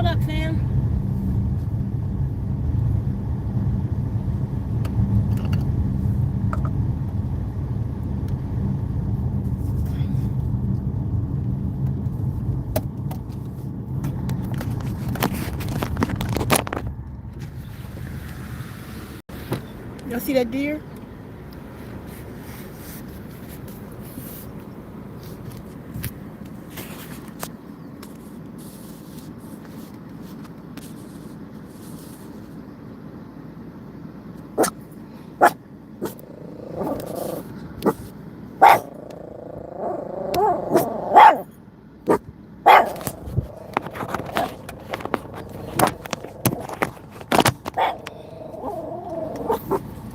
What up, fam? Y'all see that deer?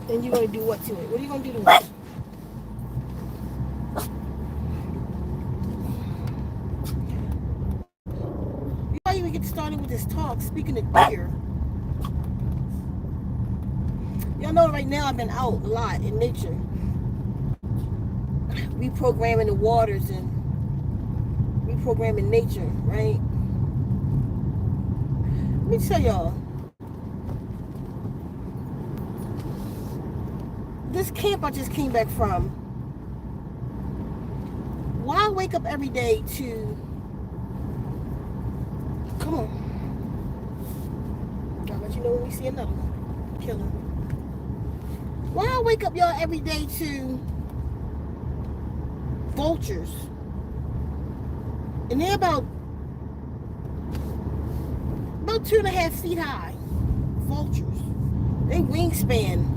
And you're gonna do what to it? What are you gonna do to it? Before you even get started with this talk, speaking of deer, y'all know right now I've been out a lot in nature, reprogramming the waters and reprogramming nature, right? Let me tell y'all, this camp I just came back from, why I wake up every day to, come on, I'll let you know when we see another one, killer. Why I wake up y'all every day to vultures, and they're about 2.5 feet high, vultures. They wingspan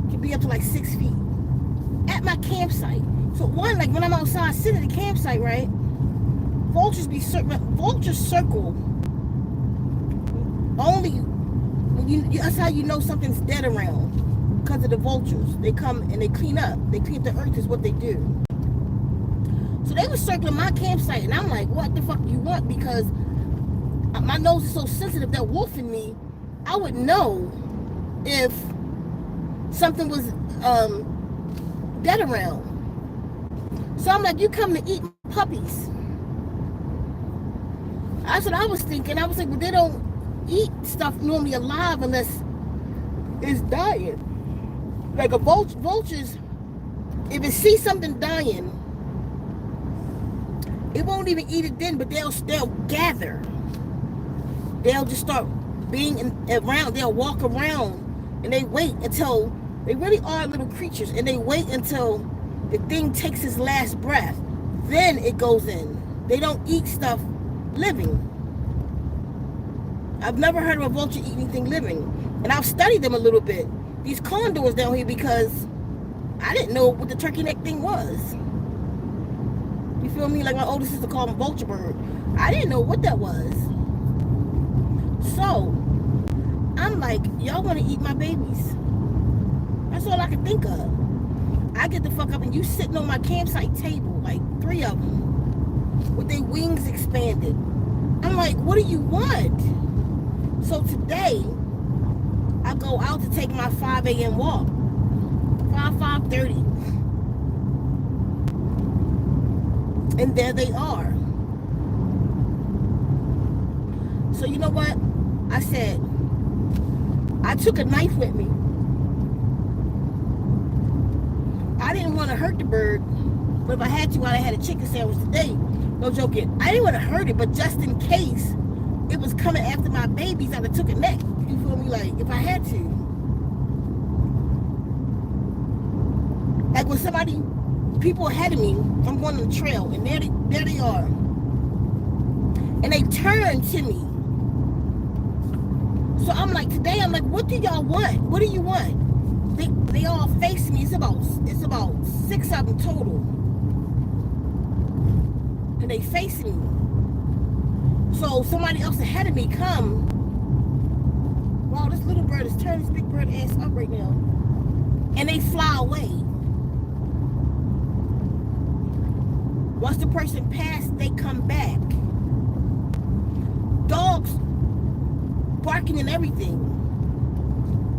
can be up to like 6 feet at my campsite. So one, like when I'm outside sitting at the campsite, right? Vultures circle only when that's how you know something's dead around, because of the vultures. They come and they clean up. They clean up the earth is what they do. So they were circling my campsite, and I'm like, what the fuck do you want? Because my nose is so sensitive that wolfing me, I would know if something was dead around. So I'm like, you come to eat puppies. That's what I was thinking. I was like, well, they don't eat stuff normally alive unless it's dying. Like a vultures, if it sees something dying, it won't even eat it then, but they'll gather. They'll just start being around. They'll walk around and they wait until, they really are little creatures, and they wait until the thing takes its last breath. Then it goes in. They don't eat stuff living. I've never heard of a vulture eat anything living. And I've studied them a little bit. These condors down here, because I didn't know what the turkey neck thing was. You feel me? Like my older sister called them vulture bird. I didn't know what that was. So, I'm like, y'all want to eat my babies. That's all I can think of. I get the fuck up and you sitting on my campsite table, like 3 of them, with their wings expanded. I'm like, what do you want? So today, I go out to take my 5 a.m. walk. 5:30. And there they are. So you know what? I said, I took a knife with me. I didn't want to hurt the bird, but if I had to, I'd have had a chicken sandwich today. No joking. I didn't want to hurt it, but just in case it was coming after my babies, I'd have took a neck. You feel me? Like, if I had to. Like when people ahead of me, I'm going on the trail, and there they are. And they turn to me. So I'm like, today, I'm like, what do y'all want? What do you want? They all face me. It's about 6 of them total. And they face me. So somebody else ahead of me come. Wow, this little bird is turning this big bird ass up right now. And they fly away. Once the person passed, they come back. Dogs barking and everything.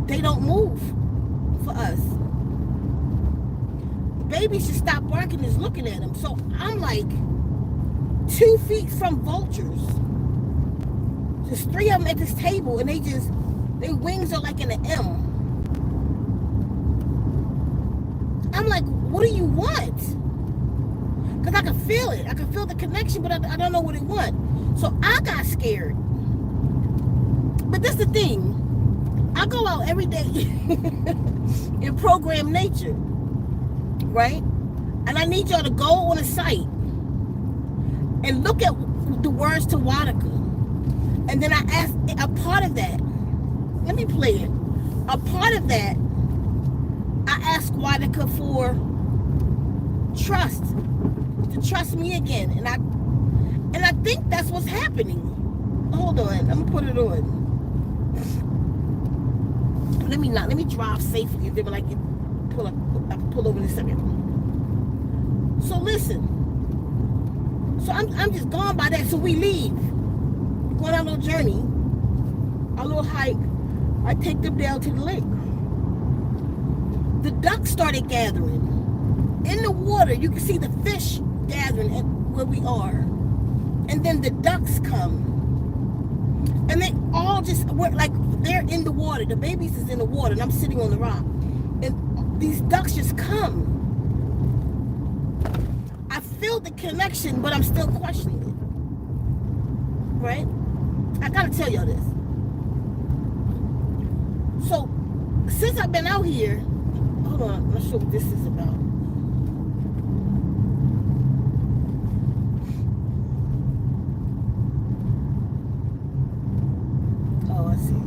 They don't move for us. The baby should stop barking and is looking at them. So I'm like 2 feet from vultures. There's 3 of them at this table, and their wings are like in an M. I'm like, what do you want? Because I can feel it. I can feel the connection, but I don't know what it wants. So I got scared. But that's the thing. I go out every day and program nature, right? And I need y'all to go on a site and look at the words to Wanaka. And then I ask, a part of that, let me play it. A part of that, I ask Wanaka for trust, to trust me again. And I think that's what's happening. Hold on, I'm gonna put it on. Let me drive safely, and then when I pull over in a second. So listen. So I'm just gone by that. So we leave. We're going on a little journey, a little hike. I take them down to the lake. The ducks started gathering. In the water, you can see the fish gathering at where we are. And then the ducks come. And they all just were like, they're in the water. The babies is in the water, and I'm sitting on the rock. And these ducks just come. I feel the connection, but I'm still questioning it. Right? I gotta tell y'all this. So, since I've been out here, hold on, I'm not sure what this is about. Oh, I see.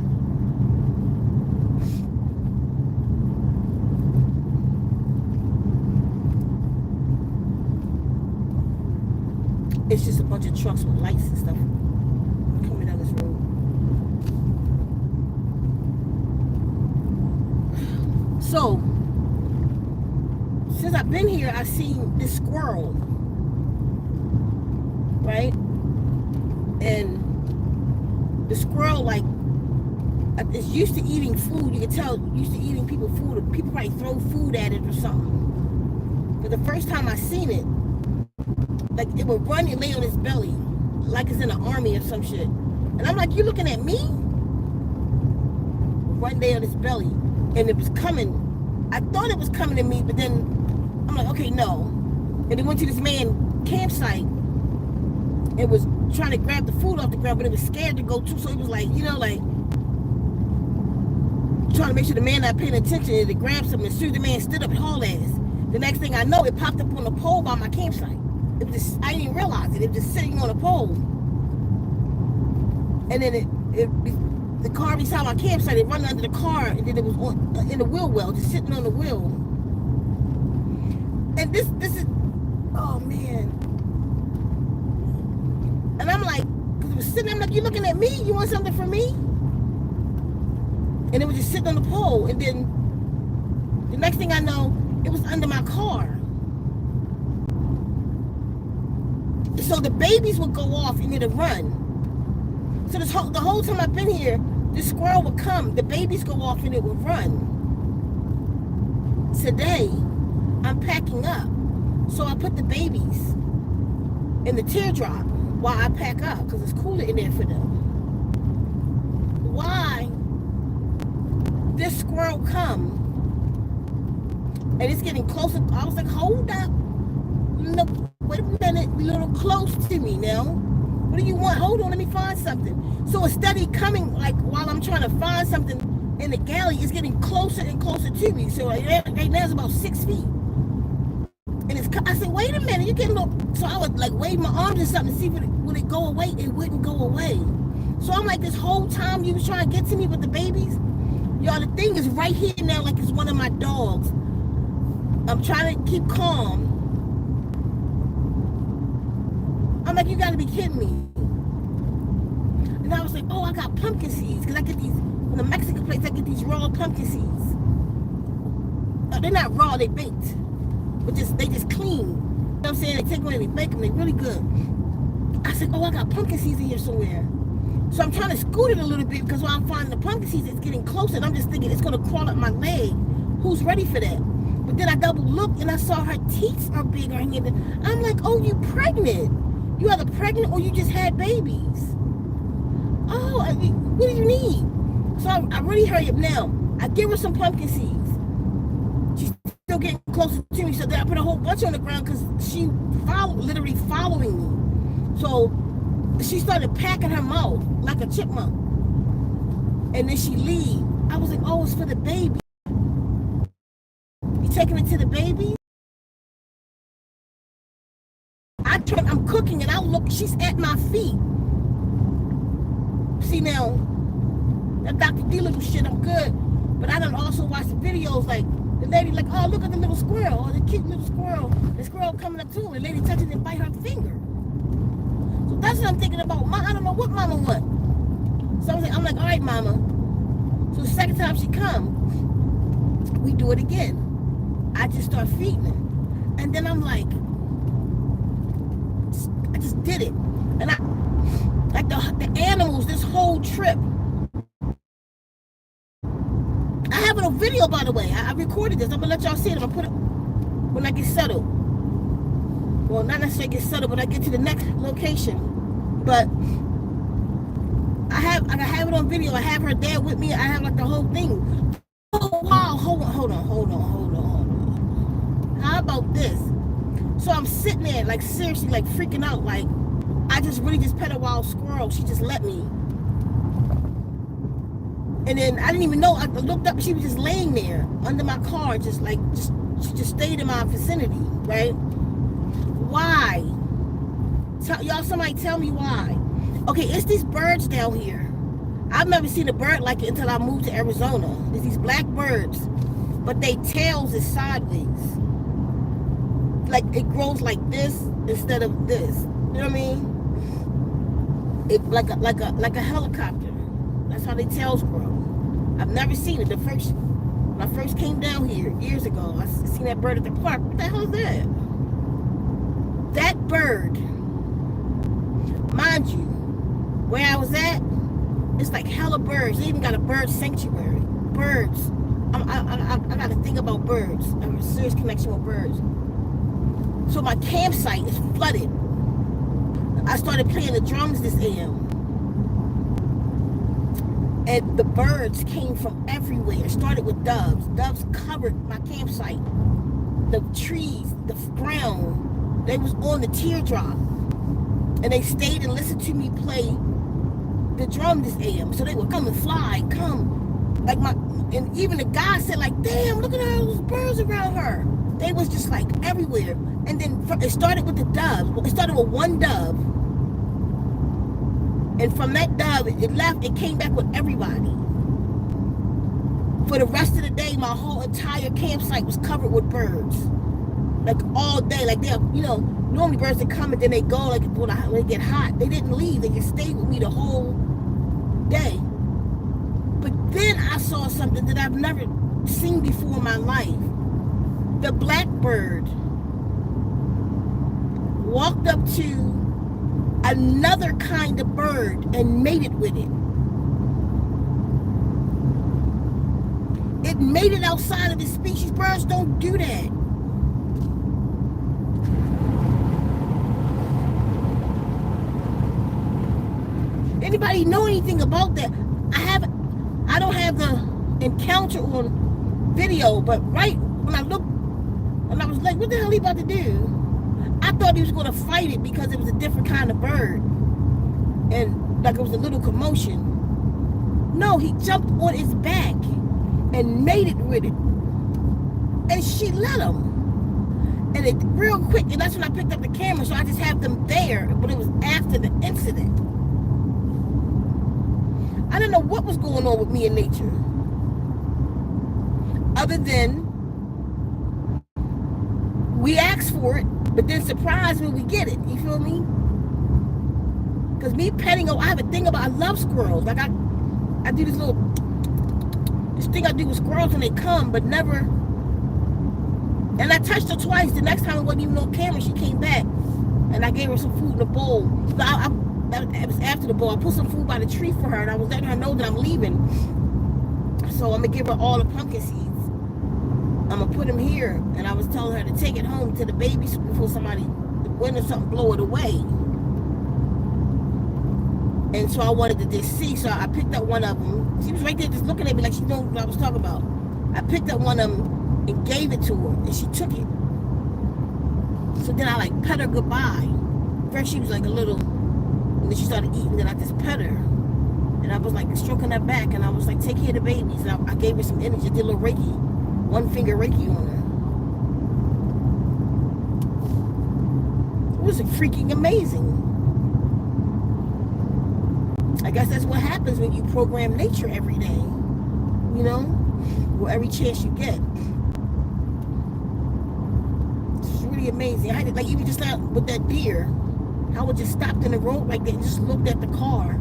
It's just a bunch of trucks with lights and stuff coming down this road. So, since I've been here, I've seen this squirrel, right? And the squirrel, like, is used to eating food. You can tell, used to eating people food. People probably throw food at it or something. But the first time I seen it, like, it would run and lay on its belly, like it's in an army or some shit. And I'm like, you looking at me? Run there on its belly. And it was coming. I thought it was coming to me, but then I'm like, okay, no. And it went to this man's campsite. It was trying to grab the food off the ground, but it was scared to go too. So it was like, you know, like, trying to make sure the man not paying attention and to grab something. As soon as the man stood up and hauled ass, the next thing I know, it popped up on the pole by my campsite. It was just, I didn't even realize it. It was just sitting on a pole. And then the car beside my campsite, it run under the car, and then it was on, in the wheel well, just sitting on the wheel. And this is, oh man. And I'm like, because it was sitting there, I'm like, you looking at me? You want something from me? And it was just sitting on the pole. And then the next thing I know, it was under my car. So the babies would go off and it'd run. So the whole time I've been here, the squirrel would come, the babies go off and it would run. Today, I'm packing up. So I put the babies in the teardrop while I pack up, because it's cooler in there for them. Why this squirrel come and it's getting closer? I was like, hold up. No, wait a minute, a little close to me now. What do you want? Hold on, let me find something. So instead of coming, like, while I'm trying to find something in the galley, it's getting closer and closer to me. So right now it's about 6 feet. And I said, wait a minute, you're getting a little. So I would like wave my arms or something to see would it go away. It wouldn't go away. So I'm like, this whole time you was trying to get to me with the babies, y'all, the thing is right here now, like it's one of my dogs. I'm trying to keep calm. I'm like, you gotta be kidding me. And I was like, oh, I got pumpkin seeds. Because I get these, in the Mexican place, I get these raw pumpkin seeds. They're not raw, they baked. But they just clean. You know what I'm saying? They take away, they bake them, they're really good. I said, oh, I got pumpkin seeds in here somewhere. So I'm trying to scoot it a little bit, because while I'm finding the pumpkin seeds, it's getting closer. And I'm just thinking, it's gonna crawl up my leg. Who's ready for that? But then I double looked and I saw her teeth are bigger. I'm like, oh, you pregnant? You either pregnant or you just had babies. Oh, So I really hurry up now. I give her some pumpkin seeds. She's still getting closer to me, so then I put a whole bunch on the ground because she literally following me. So she started packing her mouth like a chipmunk. And then she leave. I was like, oh, it's for the baby. You taking it to the baby? I'm cooking and I look, she's at my feet. See now, that Dr. D little shit, I'm good. But I done also watch the videos like the lady like, oh, look at the little squirrel, or the cute little squirrel. The squirrel coming up to her, the lady touching and bite her finger. So that's what I'm thinking about. I don't know what mama want. So I'm like, all right, mama. So the second time she come, we do it again. I just start feeding her. And then I'm like, I just did it. And I, like the animals, this whole trip. I have it on video, by the way. I recorded this. I'm going to let y'all see it. I'm going to put it when I get settled. Well, not necessarily get settled, but I get to the next location. But I have it on video. I have her there with me. I have like the whole thing. Oh, wow. Hold on. How about this? So I'm sitting there, like, seriously, like, freaking out. Like, I just really just pet a wild squirrel. She just let me. And then I didn't even know. I looked up and she was just laying there under my car. She just stayed in my vicinity, right? Why? Y'all, somebody tell me why. Okay, it's these birds down here. I've never seen a bird like it until I moved to Arizona. It's these black birds, but their tails is sideways. Like it grows like this instead of this. You know what I mean? It like a helicopter. That's how their tails grow. I've never seen it. When I first came down here years ago, I seen that bird at the park. What the hell is that? That bird, mind you, where I was at, it's like hella birds. They even got a bird sanctuary. Birds. I got to think about birds. I have a serious connection with birds. So my campsite is flooded. I started playing the drums this AM. And the birds came from everywhere. It started with doves. Doves covered my campsite. The trees, the ground, they was on the teardrop. And they stayed and listened to me play the drum this AM. So they would come and fly, come. And even the guy said like, damn, look at all those birds around her. They was just like everywhere. And then it started with the dove. It started with one dove. And from that dove, it left, it came back with everybody. For the rest of the day, my whole entire campsite was covered with birds. Like all day. Like they're, normally birds that come and then they go, like when they get hot. They didn't leave. They just stayed with me the whole day. But then I saw something that I've never seen before in my life. The blackbird walked up to another kind of bird and mated with it. It mated outside of its species. Birds don't do that. Anybody know anything about that? I don't have the encounter on video, but right when I looked, and I was like, what the hell are he about to do? I thought he was going to fight it because it was a different kind of bird. And like it was a little commotion. No, he jumped on its back and mated with it. And she let him. And it real quick, and that's when I picked up the camera, so I just have them there, but it was after the incident. I didn't know what was going on with me in nature. Other than we ask for it, but then surprise when we get it. You feel me? Because me petting, I have a thing about, I love squirrels. Like I do this thing I do with squirrels when they come, but never. And I touched her twice. The next time it wasn't even on camera. She came back, and I gave her some food in a bowl. It was after the bowl. I put some food by the tree for her, and I was letting her know that I'm leaving. So I'm gonna give her all the pumpkin seeds. I'm gonna put them here, and I was telling her to take it home to the baby before somebody, the wind or something, blow it away. And so I wanted to just see. So I picked up one of them. She was right there just looking at me like she knew what I was talking about. I picked up one of them and gave it to her, and she took it. So then I like pet her goodbye. First she was like a little, and then she started eating, then I just pet her. And I was like stroking her back, and I was like, take care of the babies. And I gave her some energy, I did a little Reiki, one finger Reiki on her. It was freaking amazing. I guess that's what happens when you program nature every day, you know, or every chance you get. It's really amazing. I had to, like, even just now with that deer, how it just stopped in the road like that and just looked at the car.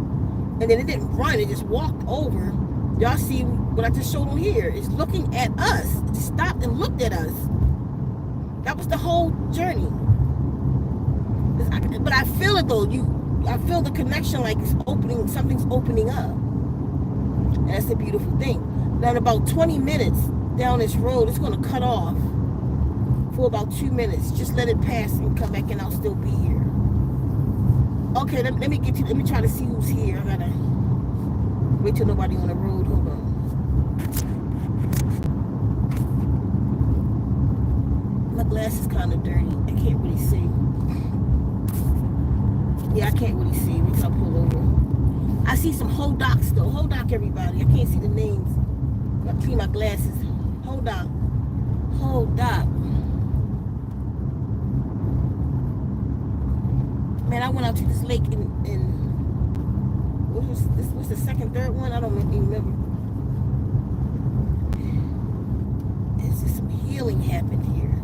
And then it didn't run, it just walked over. Y'all see what I just showed on here. It's looking at us. It just stopped and looked at us. That was the whole journey. But I feel it though. I feel the connection, like it's opening, something's opening up. And that's a beautiful thing. Now in about 20 minutes down this road, it's gonna cut off for about 2 minutes. Just let it pass and come back and I'll still be here. Okay, let me try to see who's here. I gotta wait till nobody on the road. Hold on. My glass is kind of dirty. I can't really see. Yeah, I can't really see. Wait till I pull over. I see some Hodocs though. Hodoc, everybody. I can't see the names. I clean my glasses. Hodoc. Hodoc. Man, I went out to this lake in what's the second, third one? I don't even remember. It's just some healing happened here.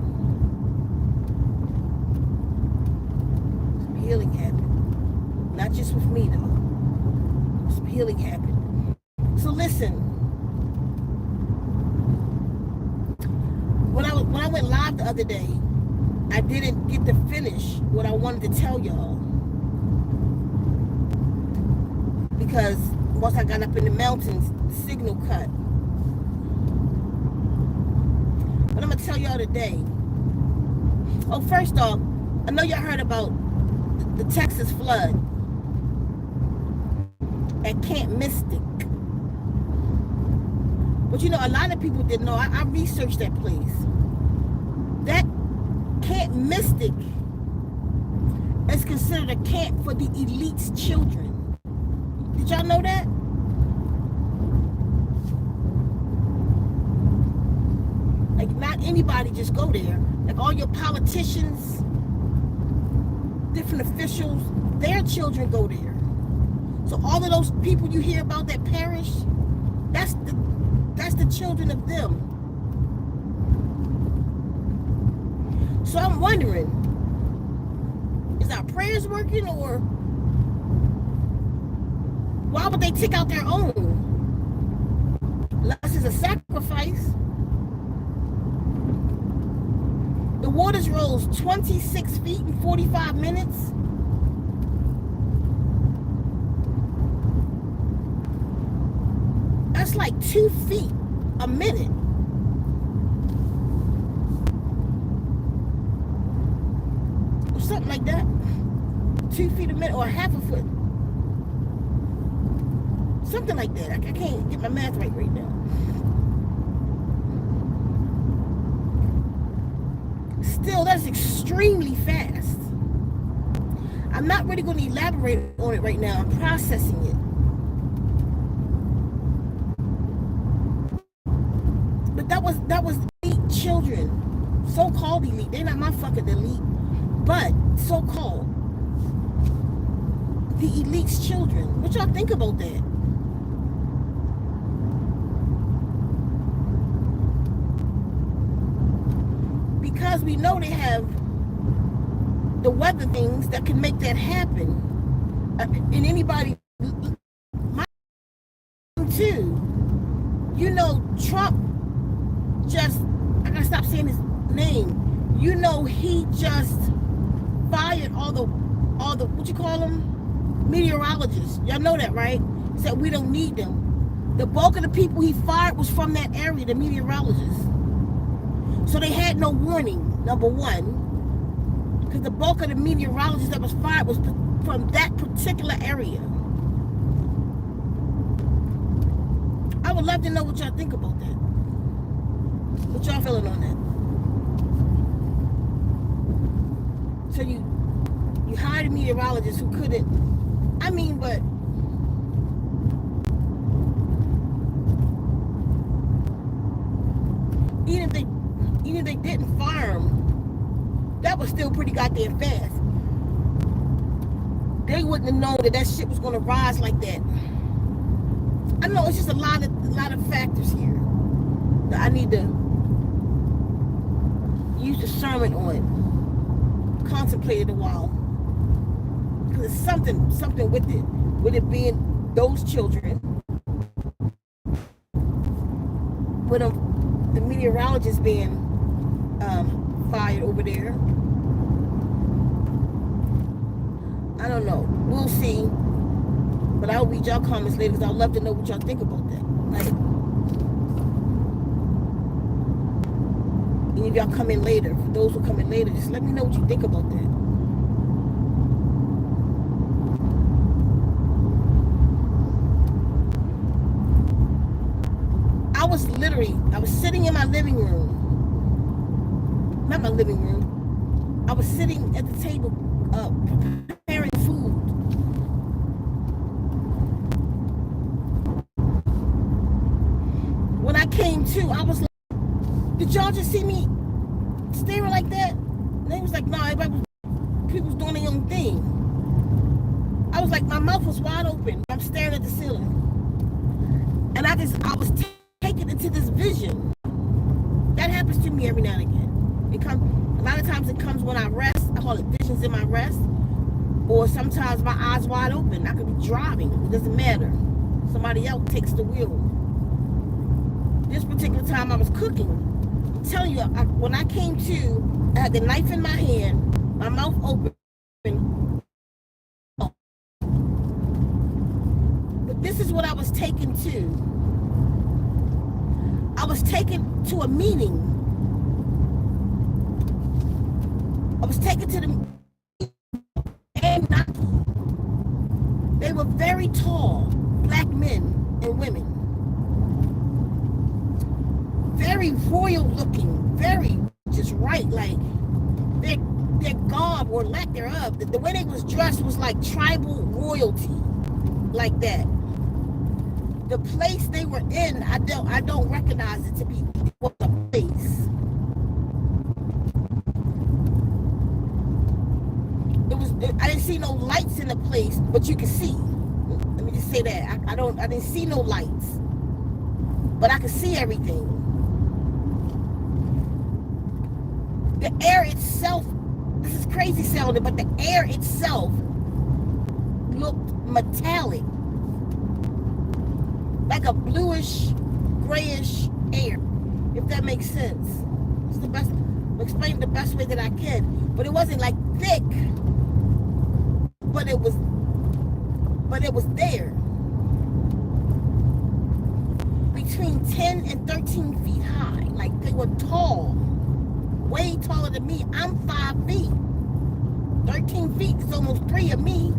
Some healing happened. Not just with me though. Some healing happened. So listen. When I went live the other day, I didn't get to finish what I wanted to tell y'all. Because once I got up in the mountains, the signal cut. But I'm going to tell y'all today. Oh, first off, I know y'all heard about the Texas flood at Camp Mystic. But you know, a lot of people didn't know. I researched that place. That Camp Mystic is considered a camp for the elite's children. Did y'all know that? Like, not anybody just go there. Like, all your politicians, different officials, their children go there. So all of those people you hear about that perish, that's the children of them. So I'm wondering, is our prayers working, or why would they take out their own? Unless it's a sacrifice. The waters rose 26 feet in 45 minutes. That's like 2 feet a minute. Or something like that. 2 feet a minute, or half a foot. Something like that. I can't get my math right now. Still, that's extremely fast. I'm not really going to elaborate on it right now. I'm processing it. But that was elite children. So-called elite. They're not my fucking elite. But so-called. The elite's children. What y'all think about that? Because we know they have the weather things that can make that happen. And anybody, too, you know, Trump just, I gotta stop saying his name. You know, he just fired all the what you call them, meteorologists. Y'all know that, right? Said we don't need them. The bulk of the people he fired was from that area, the meteorologists. So they had no warning, number one, because the bulk of the meteorologists that was fired was from that particular area. would love to know what y'all think about that. What y'all feeling on that? So you hired a meteorologist who couldn't, I mean, but even if they didn't fire him, that was still pretty goddamn fast. They wouldn't have known that shit was gonna rise like that. I know it's just a lot of factors here that I need to use discernment on, contemplate it a while, because it's something with it being those children, with the meteorologist being fired over there. I don't know. We'll see. But I'll read y'all comments later because I'd love to know what y'all think about that. Like, any of y'all come in later. For those who come in later, just let me know what you think about that. I was sitting in my living room. Not my living room. I was sitting at the table preparing food. When I came to, I was like, did y'all just see me staring like that? And they was like, no, people was doing their own thing. I was like, my mouth was wide open. I'm staring at the ceiling. And I was taken into this vision. That happens to me every now and again. A lot of times it comes when I rest. I call it visions in my rest. Or sometimes my eyes wide open. I could be driving. It doesn't matter. Somebody else takes the wheel. This particular time I was cooking. I'm telling you, when I came to, I had the knife in my hand, my mouth open. But this is what I was taken to. I was taken to a meeting. I was taken to the Anunakis. They were very tall, black men and women. Very royal looking, very just right, like their garb or lack thereof. The way they was dressed was like tribal royalty, like that. The place they were in, I don't recognize it to be what the place. I didn't see no lights in the place, but you can see. Let me just say that. I didn't see no lights, but I could see everything. The air itself, this is crazy sounding, but the air itself looked metallic. Like a bluish, grayish air, if that makes sense. It's the best, I'll explain it the best way that I can. But it wasn't like thick, but it was there. Between 10 and 13 feet high. Like they were tall. Way taller than me. I'm 5 feet. 13 feet is almost 3 of me.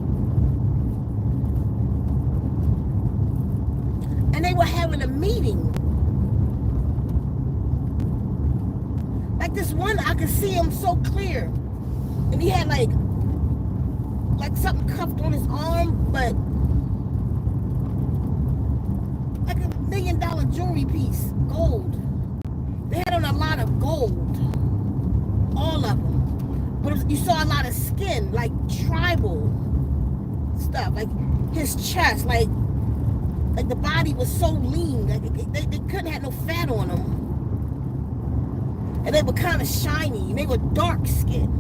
And they were having a meeting. Like this one, I could see him so clear. And he had like something cuffed on his arm, but like $1 million jewelry piece, gold. They had on a lot of gold. All of them. But you saw a lot of skin, like tribal stuff. Like his chest, like the body was so lean. Like they couldn't have no fat on them. And they were kind of shiny. And they were dark skinned.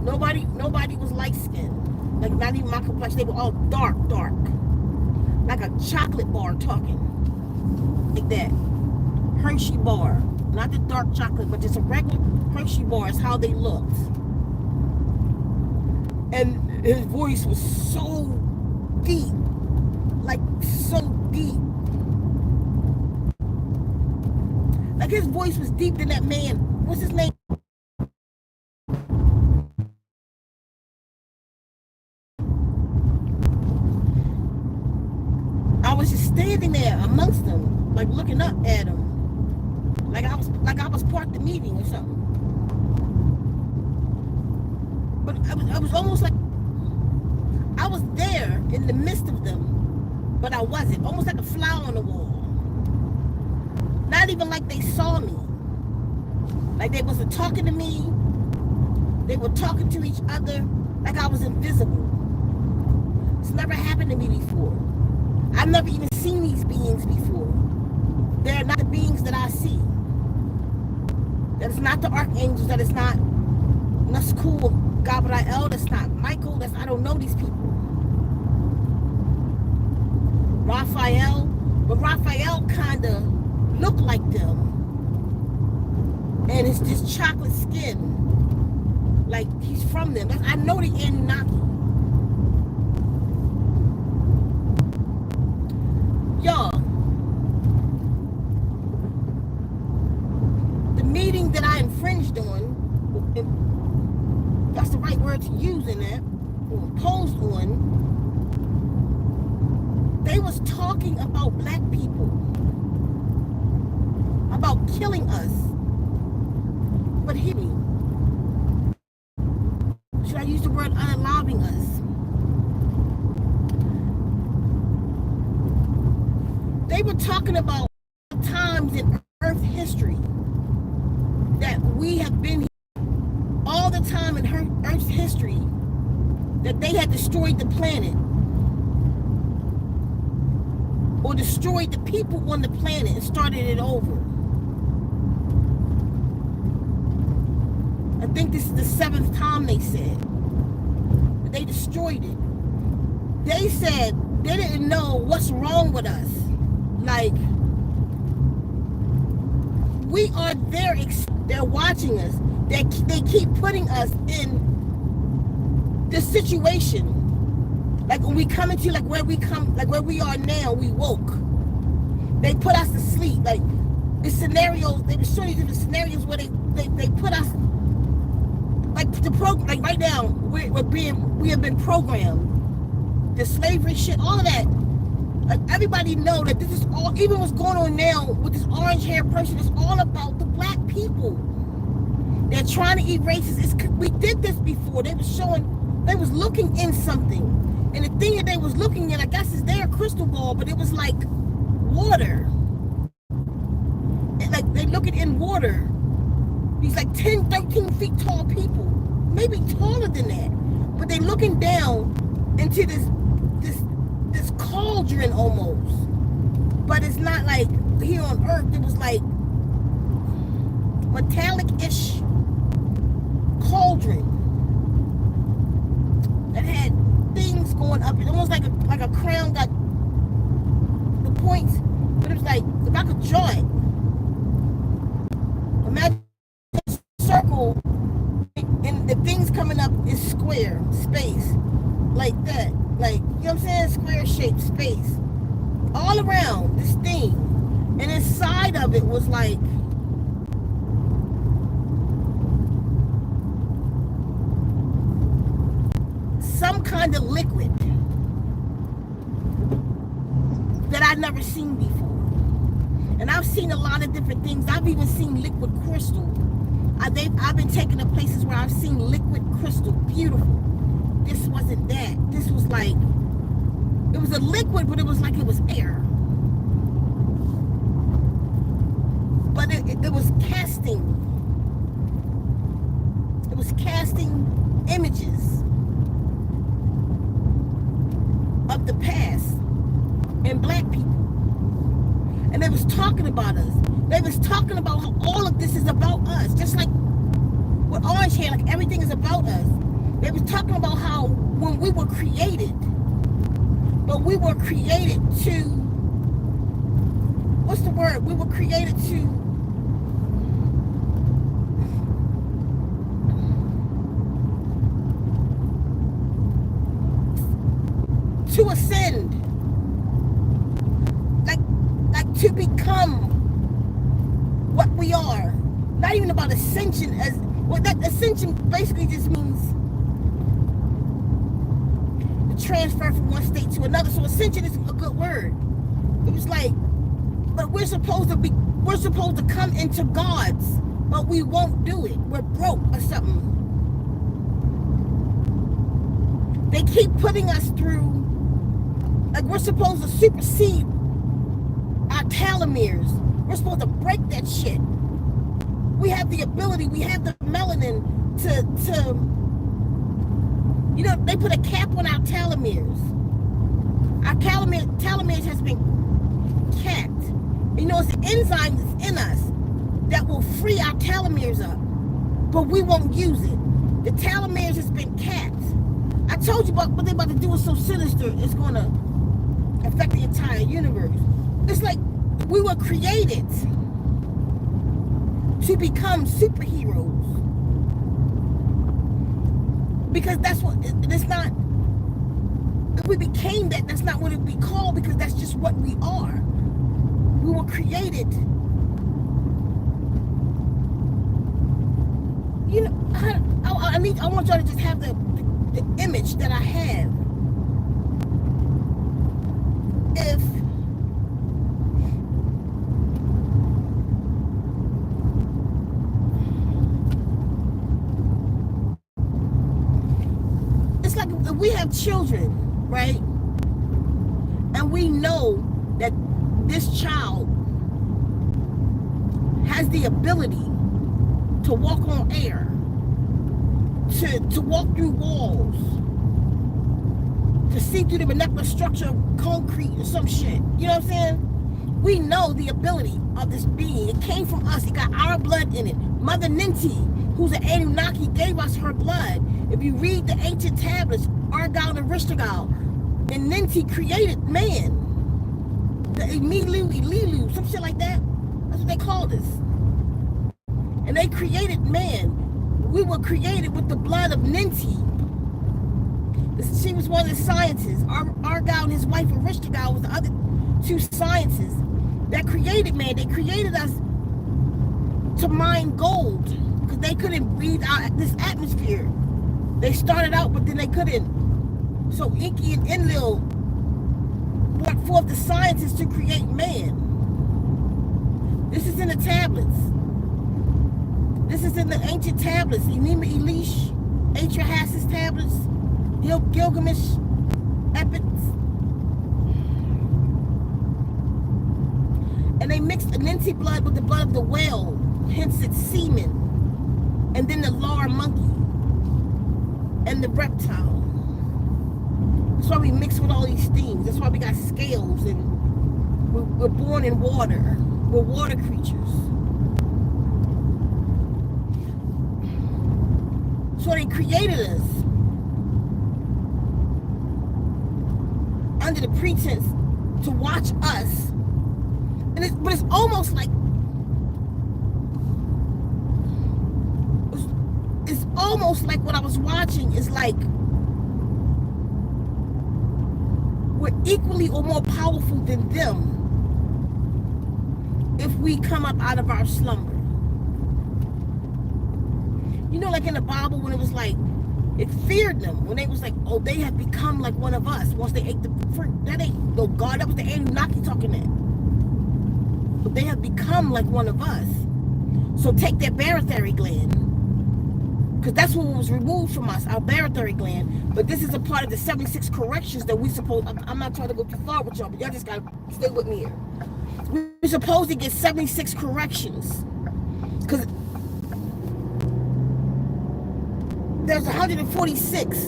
Nobody was light skinned. Like not even my complexion. They were all dark. Like a chocolate bar talking. Like that. Hershey bar. Not the dark chocolate, but just a regular Hershey bar is how they looked. And his voice was so deep. Like so deep. Like his voice was deep than that man. What's his name? I was just standing there amongst them, like looking up at them, like I was part of the meeting or something. But I was almost like I was there in the midst of them, but I wasn't. Almost like a fly on the wall. Not even like they saw me. Like they wasn't talking to me. They were talking to each other like I was invisible. It's never happened to me before. I've never even seen these beings before. They're not the beings that I see. That is not the archangels. That is not cool. Gabriel. That's not Michael. I don't know these people. Raphael. But Raphael kind of looked like them. And it's just chocolate skin. Like he's from them. I know the Anunaki. Y'all, the meeting that I infringed on, if that's the right word to use in that, or imposed on, they was talking about black people, about killing us. But hear me. Should I use the word unallowing us? They were talking about times in Earth history that we have been here, all the time in Earth's history that they had destroyed the planet or destroyed the people on the planet and started it over. I think this is the 7th time they said that they destroyed it. They said they didn't know what's wrong with us. Like, we are there, they're watching us. They keep putting us in this situation. Like when we come into, like where we are now, we woke. They put us to sleep. Like the scenarios, they were showing you the scenarios where they put us, like like right now, we have been programmed. The slavery shit, all of that. Like everybody know that this is all, even what's going on now with this orange haired person, is all about the black people. They're trying to erase us. We did this before. They was looking in something. And the thing that they was looking at, I guess, is their crystal ball, but it was like water. And like they looking in water. These like 10, 13 feet tall people, maybe taller than that. But they looking down into this cauldron almost. But it's not like here on Earth. It was like metallic-ish cauldron that had things going up. It almost like a crown got the points, but it was like if I could draw it. Imagine a circle and the things coming up is square space like that. Like, you know what I'm saying? Square shaped space. All around this thing. And inside of it was like some kind of liquid that I'd never seen before. And I've seen a lot of different things. I've even seen liquid crystal. I've been taken to places where I've seen liquid crystal. Beautiful. This wasn't that. This was like, it was a liquid, but it was like it was air. But it was casting. It was casting images of the past and black people. And they was talking about us. They was talking about how all of this is about us. Just like with orange hair, like everything is about us. They was talking about how when we were created, but we were created to, what's the word? We were created to ascend, like to become what we are. Not even about ascension, as well, that ascension basically just means the transfer from one state to another. So ascension is a good word. It was like, but we're supposed to come into God's, but we won't do it. We're broke or something. They keep putting us through, like we're supposed to supersede our telomeres. We're supposed to break that shit. We have the ability, we have the melanin to they put a cap on our telomeres. Our telomeres has been capped. It's the enzyme that's in us that will free our telomeres up, but we won't use it. The telomeres has been capped. I told you about what they're about to do is so sinister, it's going to affect the entire universe. It's like we were created to become superheroes. Because that's what, it's not, if we became that, that's not what it would be called, because that's just what we are. We were created. I want y'all to just have the image that I have. If it's like if we have children, right? And we know that this child has the ability to walk on air, to walk through walls, to see through the molecular structure of concrete or some shit. You know what I'm saying? We know the ability of this being. It came from us. It got our blood in it. Mother Ninti, who's an Anunnaki, gave us her blood. If you read the ancient tablets, Argal and Rishtagal, and Ninti created man. The Ililu, some shit like that. That's what they called us. And they created man. We were created with the blood of Ninti. She was one of the scientists. Argal and his wife, Rishtagal, was the other two scientists that created man. They created us to mine gold because they couldn't breathe out this atmosphere. They started out, but then they couldn't. So Inky and Enlil brought forth the scientists to create man. This is in the tablets. This is in the ancient tablets. Enuma Elish, Atrahasis tablets, Gilgamesh epics. And they mixed the Ninti blood with the blood of the whale, hence its semen. And then the lar monkey and the reptile. That's why we mix with all these things. That's why we got scales, and we're born in water. We're water creatures. So they created us under the pretense to watch us. But it's almost like what I was watching is like we're equally or more powerful than them if we come up out of our slumber. Like in the Bible when it was like, it feared them when they was like, oh, they have become like one of us once they ate the fruit. That ain't no God, that was the Anunnaki talking that. But they have become like one of us. So take that barotheric gland, because that's what was removed from us, our barotheric gland. But this is a part of the 76 corrections that we supposed, I'm not trying to go too far with y'all, but y'all just gotta stay with me here. We're supposed to get 76 corrections, because there's 146,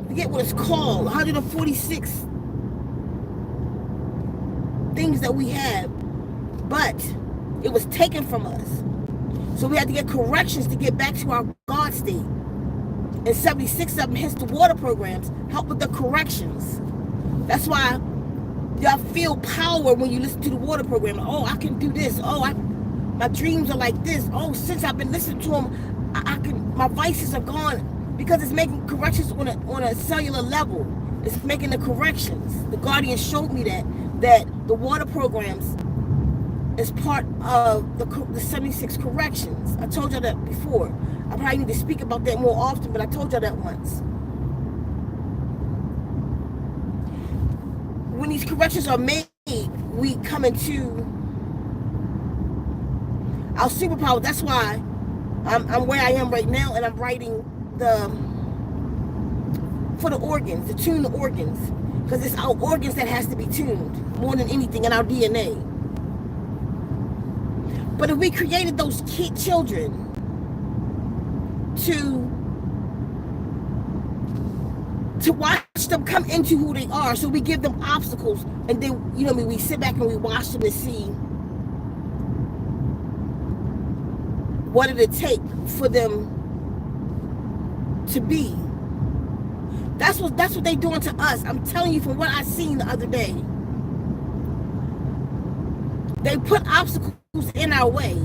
forget what it's called, 146 things that we have, but it was taken from us. So we had to get corrections to get back to our God state. And 76 of them, hence the water programs, help with the corrections. That's why y'all feel power when you listen to the water program. Oh, I can do this. Oh, my dreams are like this. Oh, since I've been listening to them, my vices are gone, because it's making corrections on a cellular level. It's making the corrections. The Guardian showed me that the water programs is part of the 76 corrections. I told y'all that before. I probably need to speak about that more often, but I told y'all that once. when these corrections are made, we come into our superpower. That's why I'm where I am right now, and I'm writing for the organs, to tune the organs, because it's our organs that has to be tuned more than anything, in our DNA. But if we created those children to watch them come into who they are, so we give them obstacles, and then, you know, we sit back and we watch them to see what did it take for them to be. That's what they're doing to us. I'm telling you from what I seen the other day. They put obstacles in our way.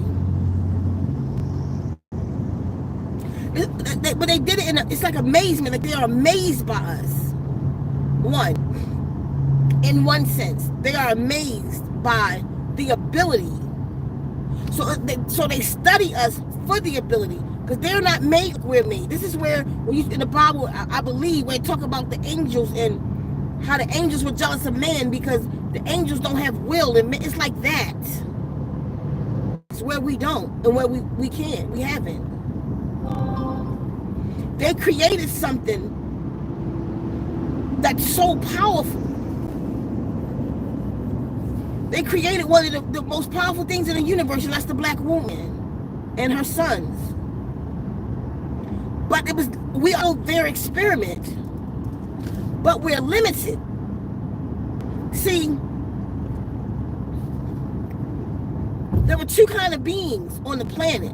But they did it it's like amazement. Like, they are amazed by us. In one sense, they are amazed by the ability. So they study us for the ability, because they're not made like we're made. This is where, when you in the Bible, I believe, where they talk about the angels and how the angels were jealous of man because the angels don't have will, and it's like that. It's where we don't, and where we can't, we haven't. They created something that's so powerful. They created one of the most powerful things in the universe, and that's the black woman and her sons. But we are their experiment, but we're limited. See, there were two kinds of beings on the planet.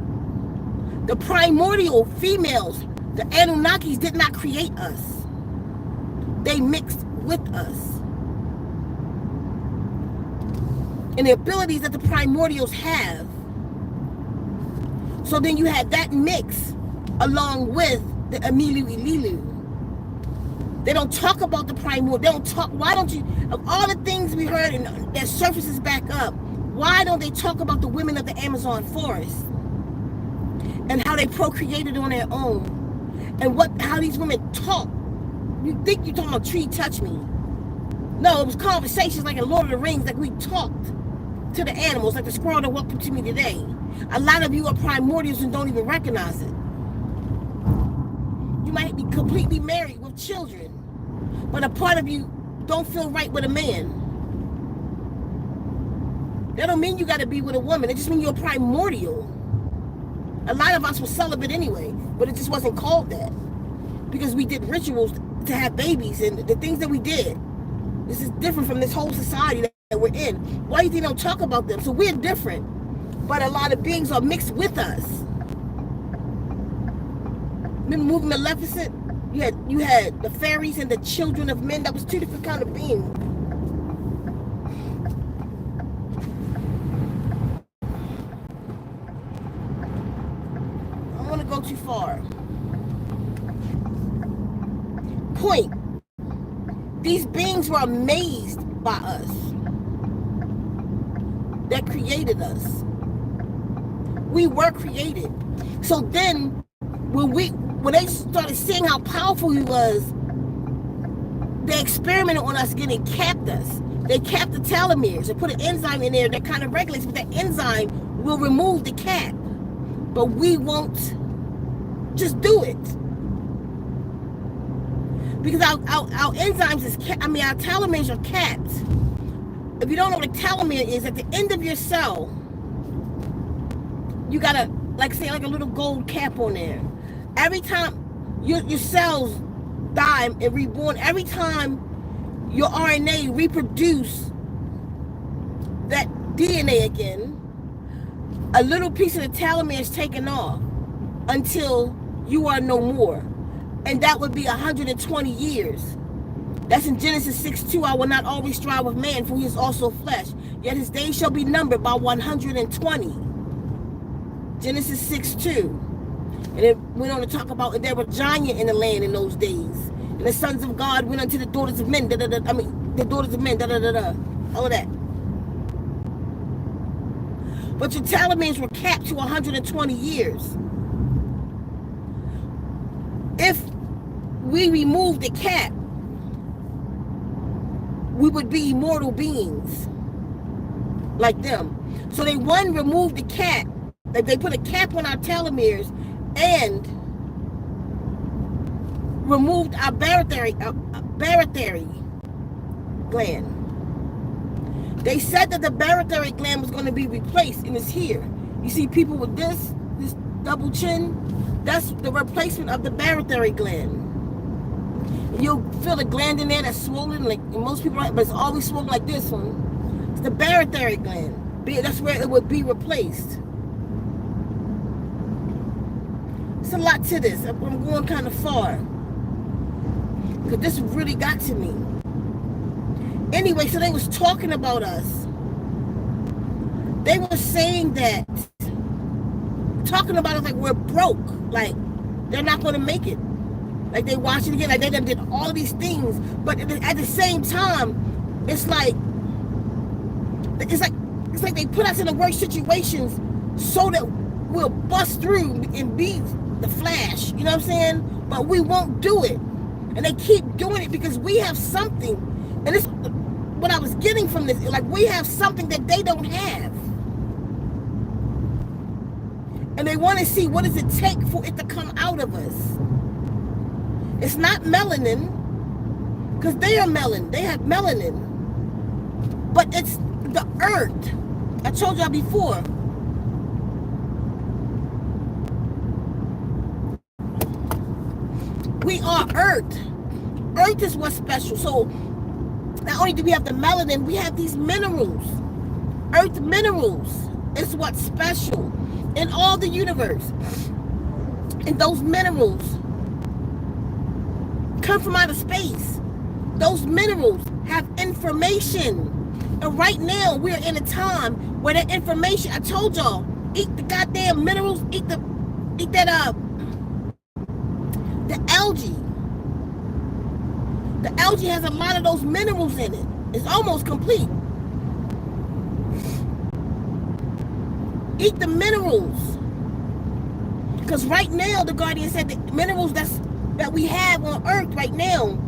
The primordial females, the Anunnakis, did not create us. They mixed with us. And the abilities that the primordials have. So then you had that mix along with the Amilu. They don't talk about the primordial. They don't talk. Why don't you, of all the things we heard and that surfaces back up, why don't they talk about the women of the Amazon forest and how they procreated on their own, and how these women talk? You think you're talking about tree touch me? No, it was conversations like in Lord of the Rings, like we talked to the animals, like the squirrel that walked up to me today. A lot of you are primordials and don't even recognize it. You might be completely married with children, but a part of you don't feel right with a man. That don't mean you got to be with a woman. It just means you're primordial. A lot of us were celibate anyway, but it just wasn't called that because we did rituals to have babies and the things that we did. This is different from this whole society that we're in. Why do you think they don't talk about them? So we're different, but a lot of beings are mixed with us. Remember movie Maleficent? You had the fairies and the children of men. That was two different kind of beings. I don't want to go too far. Point. These beings were amazed by us. That created us. We were created. So then, when they started seeing how powerful he was, they experimented on us again and capped us. They capped the telomeres. They put an enzyme in there that kind of regulates, but that enzyme will remove the cap. But we won't just do it. Because our enzymes our telomeres are capped. If you don't know what a telomere is, at the end of your cell, you got a little gold cap on there. Every time your cells die and reborn, every time your RNA reproduce that DNA again, a little piece of the telomere is taken off until you are no more. And that would be 120 years. That's in Genesis 6:2. I will not always strive with man, for he is also flesh. Yet his days shall be numbered by 120. Genesis 6:2. And it went on to talk about, and there were giants in the land in those days. And the sons of God went unto the daughters of men. The daughters of men. All of that. But your telomeres were capped to 120 years. If we remove the cap, we would be immortal beings like them. So they removed the cap, like they put a cap on our telomeres and removed our barytheric gland. They said that the barytheric gland was going to be replaced, and it's here. You see people with this double chin, that's the replacement of the barytheric gland. And you'll feel the gland in there that's swollen, like most people, but it's always swollen like this one. It's the barytheric gland. That's where it would be replaced. It's a lot to this. I'm going kind of far, because this really got to me. Anyway, so they was talking about us. They were saying that, talking about us like we're broke, like they're not going to make it. Like they watch it again, like they done did all these things, but at the same time, it's like they put us in the worst situations so that we'll bust through and be the Flash. You know what I'm saying? But we won't do it, and they keep doing it because we have something, and it's what I was getting from this. Like we have something that they don't have. And they want to see what does it take for it to come out of us. It's not melanin, because they are melanin. They have melanin. But it's the earth. I told y'all before. We are earth. Earth is what's special. So not only do we have the melanin, we have these minerals. Earth minerals is what's special in all the universe. And those minerals come from outer space. Those minerals have information. And right now we're in a time where that information, I told y'all, eat the goddamn minerals, eat that the algae. The algae has a lot of those minerals in it. It's almost complete. Eat the minerals. Because right now, the Guardian said the minerals that we have on Earth right now,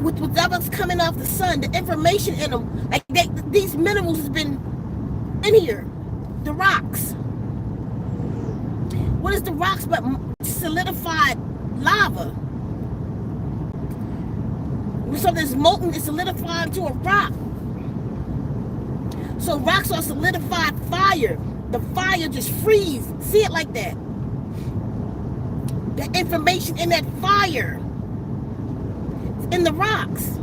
with whatever's coming off the sun, the information in them, like these minerals has been in here. The rocks. What is the rocks but solidified lava? When something's molten, it's solidified to a rock. So rocks are solidified fire. The fire just freezes. See it like that. The information in that fire is in the rocks.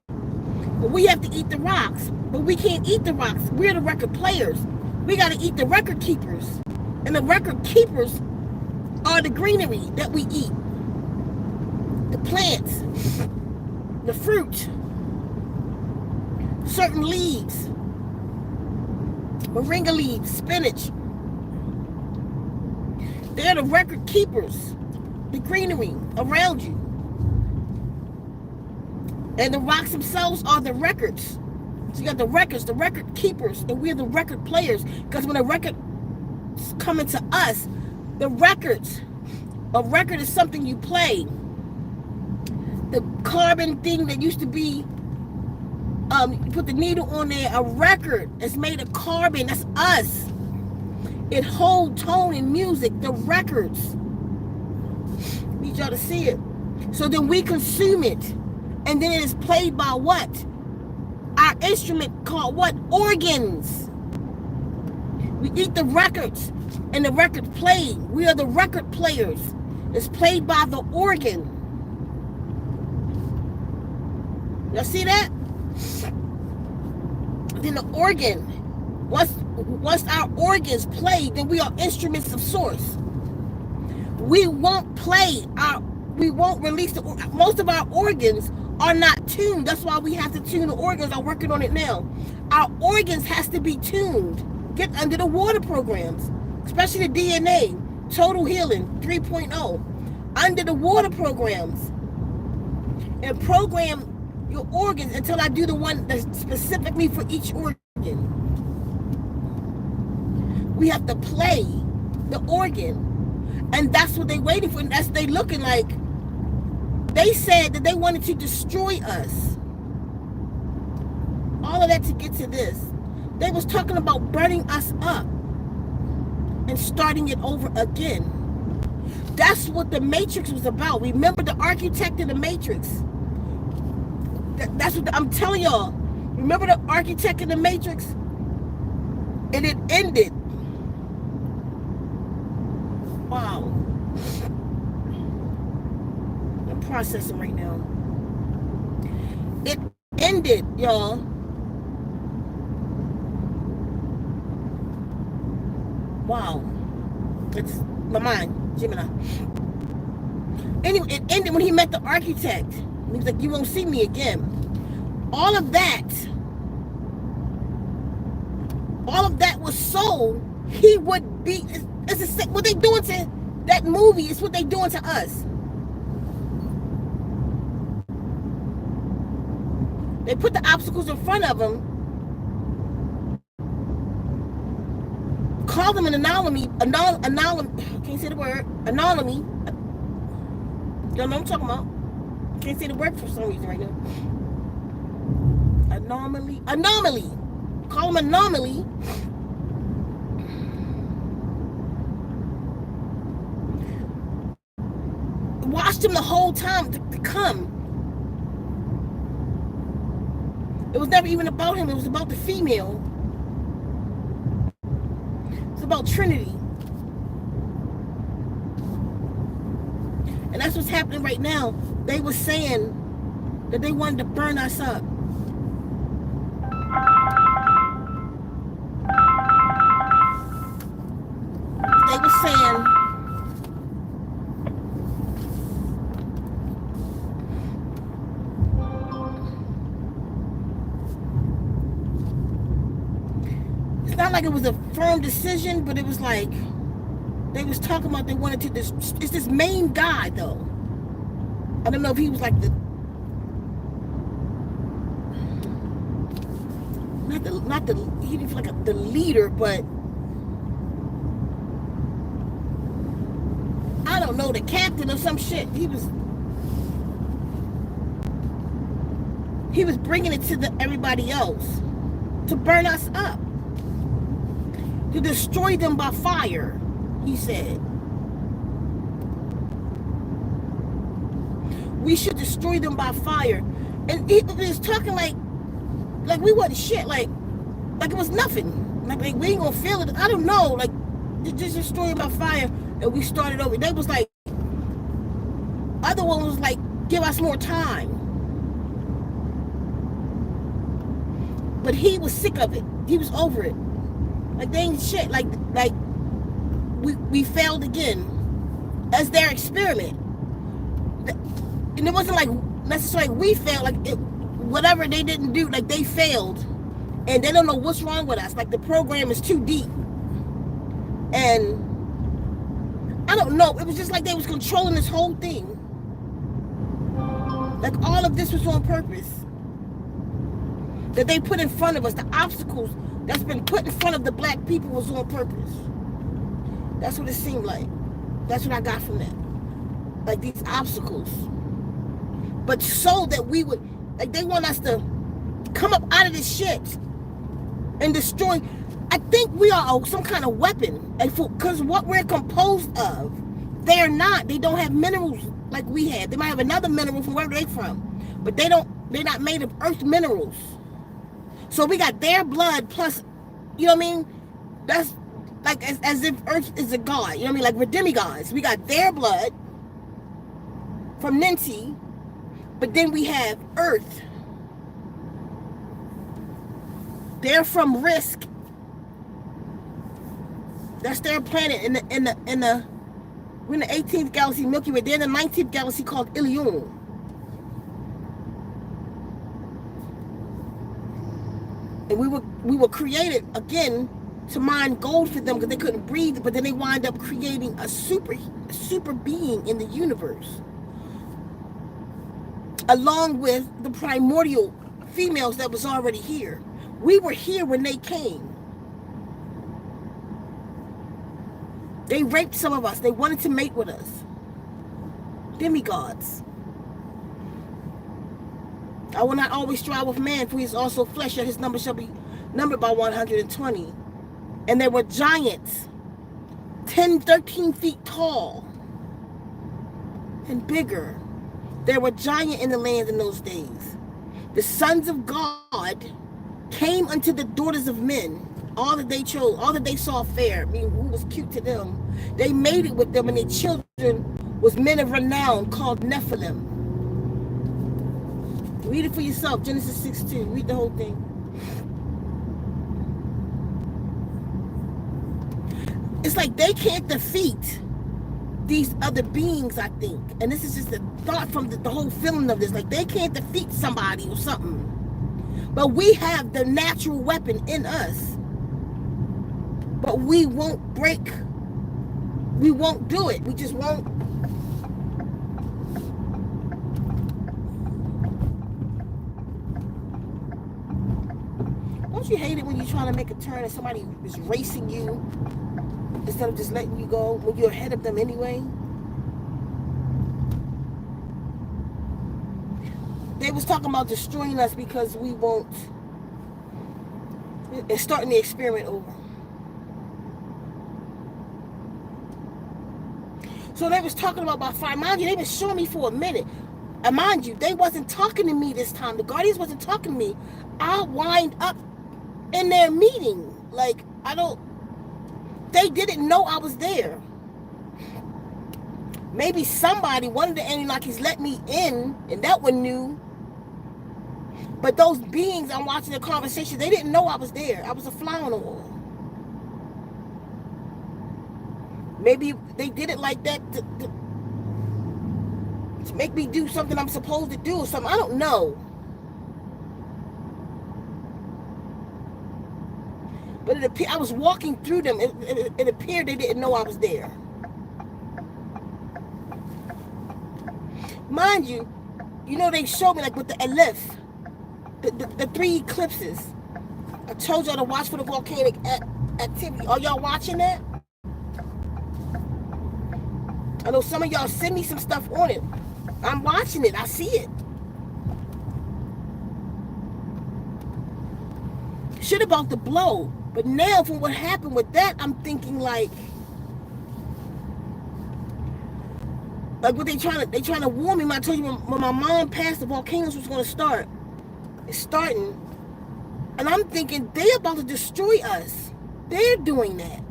But we have to eat the rocks. But we can't eat the rocks. We're the record players. We got to eat the record keepers. And the record keepers are the greenery that we eat. The plants. The fruit. Certain leaves. Moringa leaves, spinach. They're the record keepers. The greenery around you. And the rocks themselves are the records. So you got the records, the record keepers, and we're the record players. Because when a record is coming to us, the records, a record is something you play. The carbon thing that used to be, you put the needle on there, a record is made of carbon. That's us. It holds tone in music, the records. Need y'all to see it. So then we consume it. And then it is played by what? Our instrument called what? Organs. We eat the records and the record played. We are the record players. It's played by the organ. Y'all see that? Then the organ, once our organs play, then we are instruments of source. We won't release most of our organs are not tuned. That's why we have to tune the organs. I'm working on it now. Our organs has to be tuned. Get under the water programs, especially the DNA, Total Healing 3.0, under the water programs, and program your organs until I do the one that's specifically for each organ. We have to play the organ, and that's what they waiting for. And that's they looking like. They said that they wanted to destroy us. All of that to get to this. They was talking about burning us up and starting it over again. That's what the Matrix was about. Remember the architect of the Matrix? That's what I'm telling y'all. Remember the architect of the Matrix? And it ended. Wow. I'm processing right now. It ended, y'all. Wow. It's my mind. Gemini. Anyway, it ended when he met the architect. He was like, you won't see me again. All of that was so he would be, it's what they doing to that movie is what they doing to us. They put the obstacles in front of him, call them an anomaly, can't say the word, anomaly. Y'all know what I'm talking about. Can't say the word for some reason right now. Anomaly. Call them anomaly. Watched him the whole time to come. It was never even about him. It was about the female. It's about Trinity. And that's what's happening right now. They were saying that they wanted to burn us up. They were saying it's not like it was a firm decision, but it was like they was talking about they wanted to it's this main guy though. I don't know if he was like he didn't feel like the leader, but I don't know, the captain or some shit. He was bringing it to everybody else to burn us up, to destroy them by fire. He said we should destroy them by fire, and he was talking like we wasn't shit, like it was nothing, like we ain't gonna feel it. I don't know, like just destroy them by fire, and we started over. They was like, other one was like, give us more time, but he was sick of it. He was over it. Like they ain't shit. Like we failed again as their experiment. And it wasn't like necessarily we failed, like whatever they didn't do, like they failed. And they don't know what's wrong with us. Like the program is too deep. And I don't know. It was just like they was controlling this whole thing. Like all of this was on purpose. That they put in front of us, the obstacles that's been put in front of the black people was on purpose. That's what it seemed like. That's what I got from that. Like these obstacles. But so that we would, like they want us to come up out of this shit and destroy. I think we are some kind of weapon. Because what we're composed of, they're not. They don't have minerals like we have. They might have another mineral from where they're from. But they're not made of earth minerals. So we got their blood plus, you know what I mean? That's like as if Earth is a god, you know what I mean? Like we're demigods. We got their blood from Ninti, but then we have Earth. They're from Risk. That's their planet we're in the 18th galaxy, Milky Way. They're in the 19th galaxy called Ilion. And we were created again to mine gold for them because they couldn't breathe, but then they wind up creating a super being in the universe, along with the primordial females that was already here. We were here when they came. They raped some of us. They wanted to mate with us. Demigods. I will not always strive with man, for he is also flesh, yet his number shall be numbered by 120. And there were giants, 10, 13 feet tall and bigger. There were giants in the land in those days. The sons of God came unto the daughters of men, all that they chose, all that they saw fair, I mean, who was cute to them. They mated with them, and their children was men of renown called Nephilim. Read it for yourself, Genesis 6:2. Read the whole thing. It's like they can't defeat these other beings, I think. And this is just a thought from the whole feeling of this. Like, they can't defeat somebody or something. But we have the natural weapon in us. But we won't break. We won't do it. We just won't. Don't you hate it when you're trying to make a turn and somebody is racing you instead of just letting you go when you're ahead of them anyway? They was talking about destroying us because we won't. And starting the experiment over. So they was talking about fire. Mind you, they was showing me for a minute. And mind you, they wasn't talking to me this time. The Guardians wasn't talking to me. I wind up in their meeting. Like, they didn't know I was there. Maybe somebody, one of the Anunakis let me in, and that one knew. But those beings, I'm watching the conversation, they didn't know I was there. I was a fly on the wall. Maybe they did it like that to make me do something I'm supposed to do or something. I don't know. But I was walking through them. It appeared they didn't know I was there. Mind you, they showed me like with the Aleph, the 3 eclipses. I told y'all to watch for the volcanic activity. Are y'all watching that? I know some of y'all send me some stuff on it. I'm watching it. I see it. Shit about to blow. But now from what happened with that, I'm thinking like what they trying to warn me. I told you when my mom passed, the volcanoes was going to start. It's starting. And I'm thinking they're about to destroy us. They're doing that.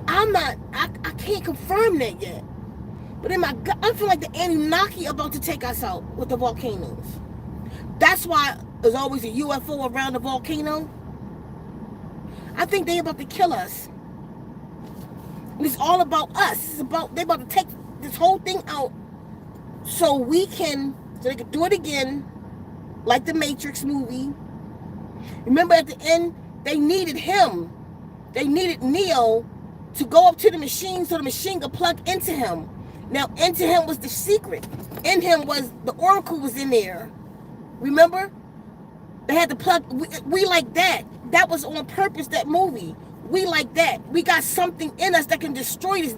I can't confirm that yet. But in my gut, I feel like the Anunnaki about to take us out with the volcanoes. That's why there's always a UFO around the volcano. I think they're about to kill us. And it's all about us. They're about to take this whole thing out so they can do it again, like the Matrix movie. Remember at the end, they needed him. They needed Neo to go up to the machine so the machine could plug into him. Now, into him was the secret. In him was, the oracle was in there. Remember? They had to plug, we like that. That was on purpose, that movie. We like that. We got something in us that can destroy this.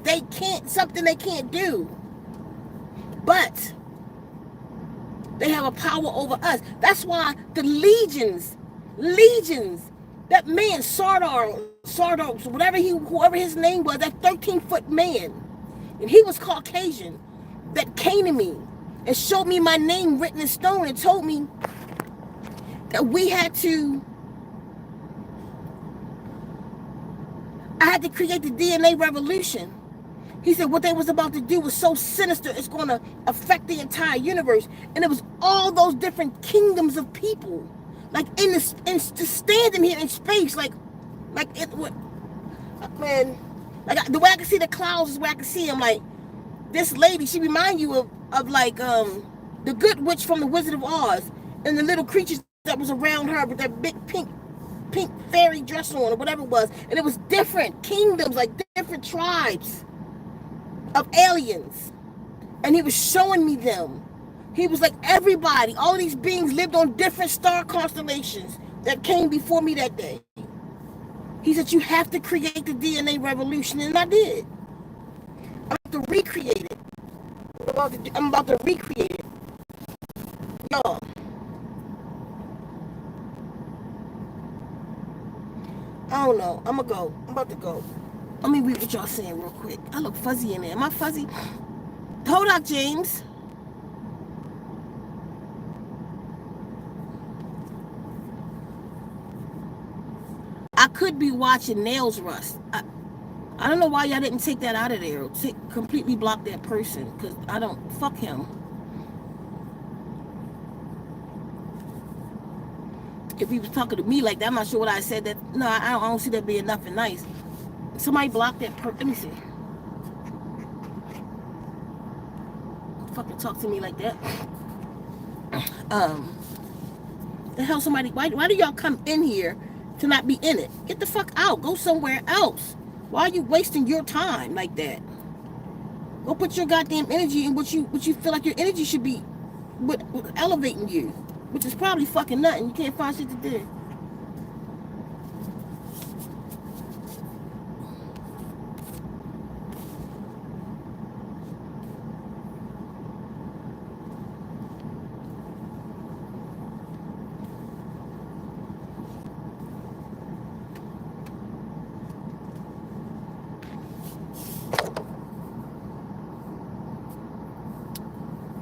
Something they can't do. But they have a power over us. That's why the legions, that man, Sardar, whoever his name was, that 13-foot man, and he was Caucasian, that came to me and showed me my name written in stone and told me that I had to create the DNA revolution. He said what they was about to do was so sinister, it's going to affect the entire universe. And it was all those different kingdoms of people, like just standing here in space, like it would, man, like the way I can see the clouds is where I can see them. Like this lady, she remind you of like the good witch from the Wizard of Oz, and the little creatures that was around her with that big pink fairy dress on or whatever it was. And it was different kingdoms, like different tribes of aliens, and he was showing me them. He was like, everybody, all these beings lived on different star constellations that came before me that day. He said, you have to create the DNA revolution, and I did. I'm about to recreate it. I'm about to recreate it. Y'all. I don't know. I'm gonna go. I'm about to go. Let me read what y'all saying real quick. I look fuzzy in there. Am I fuzzy? Hold up, James. I could be watching nails rust. I don't know why y'all didn't take that out of there. Completely block that person. Because I don't... Fuck him. If he was talking to me like that, I'm not sure what I said. That no, I don't see that being nothing nice. Somebody block that person. Let me see. Fucking talk to me like that. The hell, somebody... Why do y'all come in here to not be in it? Get the fuck out. Go somewhere else. Why are you wasting your time like that? Go put your goddamn energy in what you feel like your energy should be, what elevating you, which is probably fucking nothing. You can't find shit to do.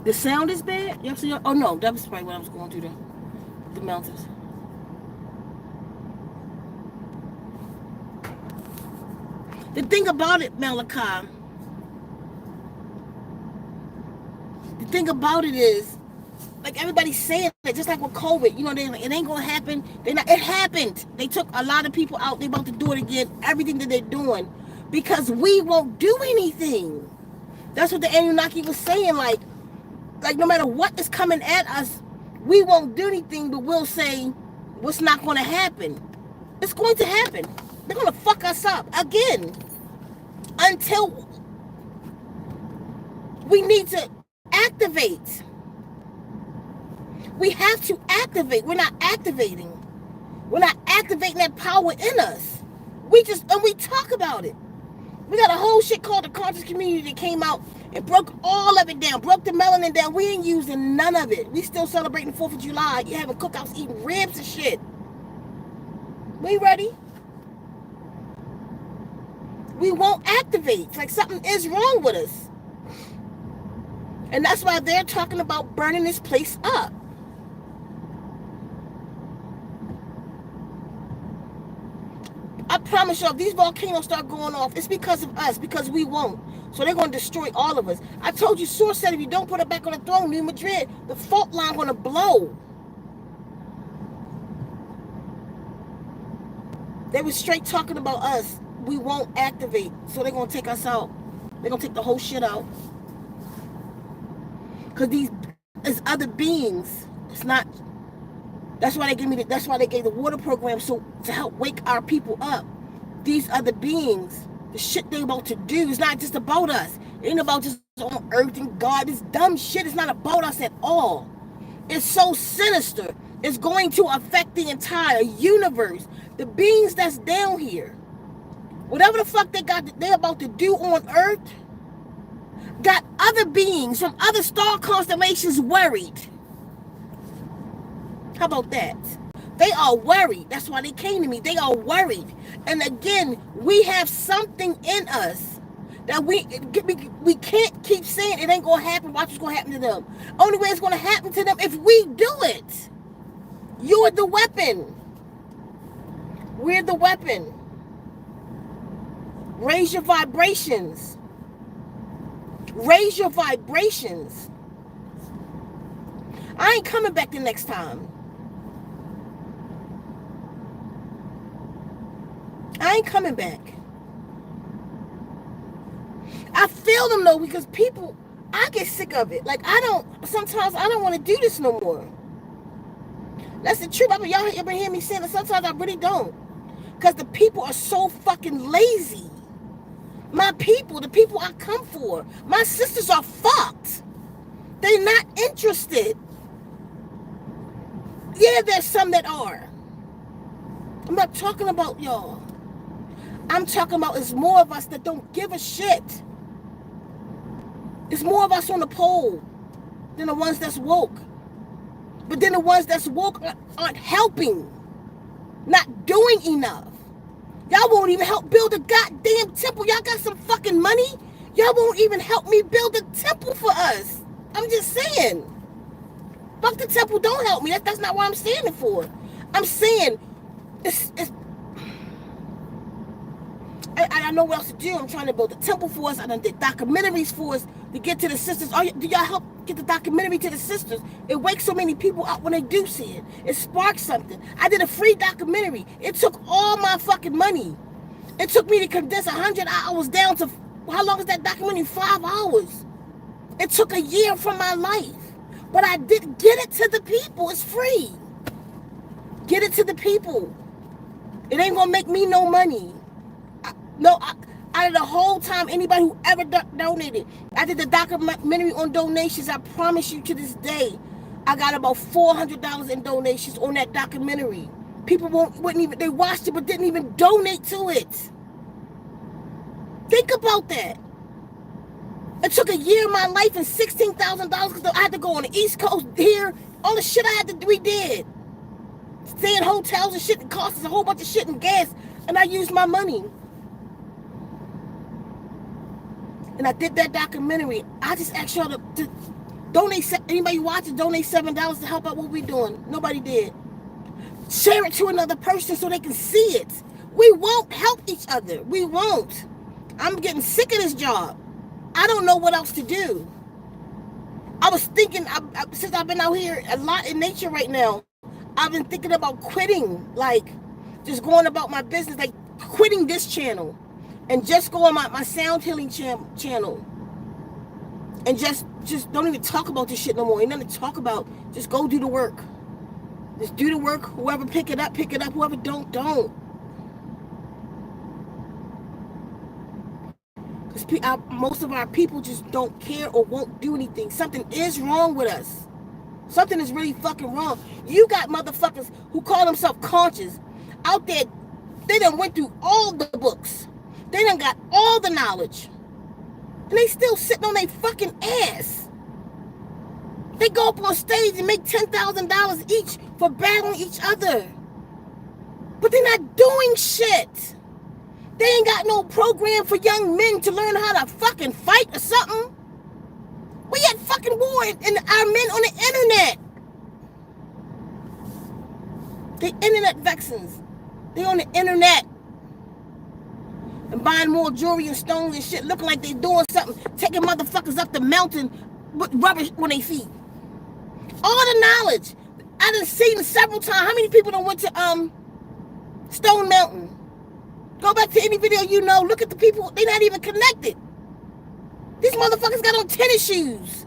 The sound is bad? You see? Oh no, that was probably when I was going through the mountains. The thing about it, Malachi, the thing about it is, like everybody's saying it, just like with COVID, you know, it ain't gonna happen. It happened. They took a lot of people out. They about to do it again. Everything that they're doing, because we won't do anything. That's what the Anunnaki was saying. Like no matter what is coming at us, we won't do anything, but we'll say what's not going to happen. It's going to happen. They're going to fuck us up again until we need to activate. We have to activate. We're not activating. We're not activating that power in us. We talk about it. We got a whole shit called the conscious community that came out and broke all of it down, broke the melanin down. We ain't using none of it. We still celebrating the 4th of July. You having cookouts, eating ribs and shit. We ready? We won't activate. It's like something is wrong with us. And that's why they're talking about burning this place up. I promise y'all, if these volcanoes start going off, it's because of us, because we won't. So they're going to destroy all of us. I told you, Source said if you don't put it back on the throne, New Madrid, the fault line going to blow. They were straight talking about us. We won't activate. So they're going to take us out. They're going to take the whole shit out. Because these is other beings. It's not... That's why they gave the water program, so to help wake our people up. These other beings, the shit they about to do is not just about us. It ain't about just on earth and God. This dumb shit is not about us at all. It's so sinister. It's going to affect the entire universe. The beings that's down here, whatever the fuck they about to do on earth, got other beings from other star constellations worried. How about that? They are worried. That's why they came to me. They are worried. And again, we have something in us that we can't keep saying it ain't going to happen. Watch what's going to happen to them. Only way it's going to happen to them if we do it. You're the weapon. We're the weapon. Raise your vibrations. Raise your vibrations. I ain't coming back the next time. I ain't coming back. I feel them though, because people, I get sick of it. Like sometimes I don't want to do this no more. That's the truth. Y'all been hearing me saying that sometimes I really don't. Because the people are so fucking lazy. My people, the people I come for, my sisters are fucked. They're not interested. Yeah, there's some that are. I'm not talking about y'all. I'm talking about it's more of us that don't give a shit. It's more of us on the pole than the ones that's woke. But then the ones that's woke aren't helping. Not doing enough. Y'all won't even help build a goddamn temple. Y'all got some fucking money. Y'all won't even help me build a temple for us. I'm just saying. Fuck the temple, don't help me. That's not what I'm standing for. I'm saying, I know what else to do. I'm trying to build a temple for us. I done did documentaries for us to get to the sisters. Do y'all help get the documentary to the sisters? It wakes so many people up when they do see it. It sparks something. I did a free documentary. It took all my fucking money. It took me to condense 100 hours down to, how long is that documentary? 5 hours. It took a year from my life. But I did get it to the people. It's free. Get it to the people. It ain't gonna make me no money. Out of the whole time, anybody who ever donated, I did the documentary on donations. I promise you, to this day, I got about $400 in donations on that documentary. People wouldn't even, they watched it but didn't even donate to it. Think about that. It took a year of my life and $16,000 because I had to go on the East Coast here. All the shit I had to do, we did. Stay in hotels and shit. It cost us a whole bunch of shit and gas. And I used my money. And I did that documentary. I just asked y'all to donate. Anybody watching, donate $7 to help out what we're doing. Nobody did. Share it to another person so they can see it. We won't help each other. We won't. I'm getting sick of this job. I don't know what else to do. I was thinking, since I've been out here a lot in nature right now, I've been thinking about quitting, like just going about my business, like quitting this channel and just go on my sound healing channel and just don't even talk about this shit no more. Ain't nothing to talk about. Just go do the work. Just do the work. Whoever pick it up. Whoever don't. Because most of our people just don't care or won't do anything. Something is wrong with us. Something is really fucking wrong. You got motherfuckers who call themselves conscious out there. They done went through all the books. They done got all the knowledge. And they still sitting on their fucking ass. They go up on stage and make $10,000 each for battling each other. But they're not doing shit. They ain't got no program for young men to learn how to fucking fight or something. We at fucking war and our men on the internet. They internet vexings. They on the internet. And buying more jewelry and stones and shit, looking like they doing something, taking motherfuckers up the mountain with rubbish on their feet. All the knowledge. I done seen several times. How many people done went to Stone Mountain? Go back to any video you know. Look at the people. They're not even connected. These motherfuckers got on tennis shoes.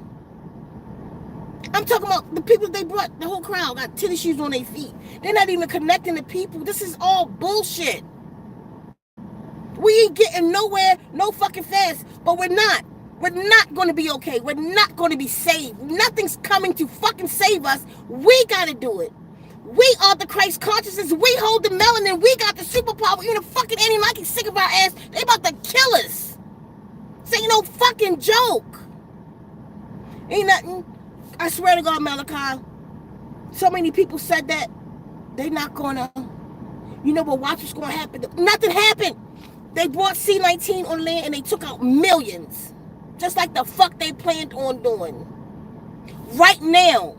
I'm talking about the people they brought. The whole crowd got tennis shoes on their feet. They're not even connecting the people. This is all bullshit. We ain't getting nowhere, no fucking fast. But we're not. We're not going to be okay. We're not going to be saved. Nothing's coming to fucking save us. We got to do it. We are the Christ consciousness. We hold the melanin. We got the superpower. Even the fucking Anunakis sick of our ass. They about to kill us. This ain't no fucking joke. Ain't nothing. I swear to God, Malachi. So many people said that. They not gonna. You know, but watch what's gonna happen. Nothing happened. They brought C-19 on land and they took out millions. Just like the fuck they planned on doing. Right now.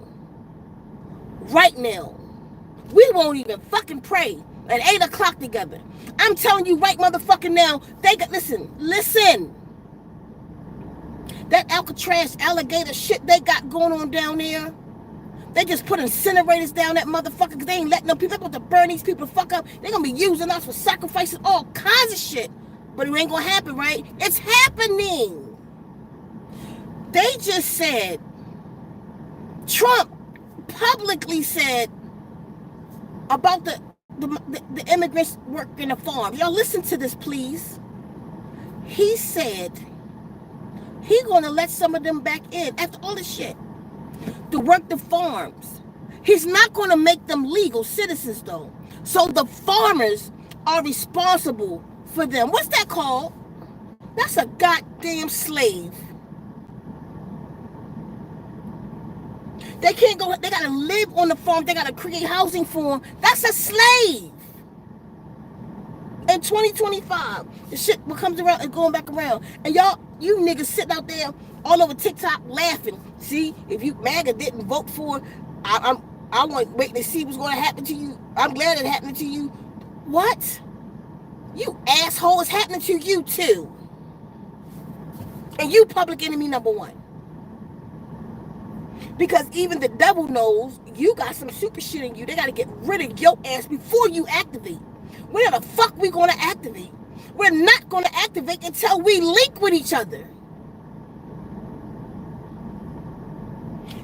We won't even fucking pray at 8 o'clock together. I'm telling you right motherfucking now, they got, listen. That Alcatraz alligator shit they got going on down there, they just put incinerators down that motherfucker because they ain't letting no people, they're going to burn these people the fuck up. They're going to be using us for sacrifices, all kinds of shit. But it ain't going to happen, right? It's happening. They just said, Trump publicly said about the immigrants working the farm. Y'all listen to this, please. He said he gonna let some of them back in after all this shit to work the farms. He's not gonna make them legal citizens though. So the farmers are responsible for them. What's that called? That's a goddamn slave. They can't go, they gotta live on the farm, they gotta create housing for them. That's a slave. In 2025, the shit comes around and going back around. And y'all, you niggas sitting out there all over TikTok laughing. See, if you MAGA didn't vote for, I want waiting to see what's going to happen to you. I'm glad it happened to you. What? You asshole, it's happening to you too. And you public enemy number one. Because even the devil knows you got some super shit in you. They got to get rid of your ass before you activate. Where the fuck we going to activate? We're not going to activate until we link with each other.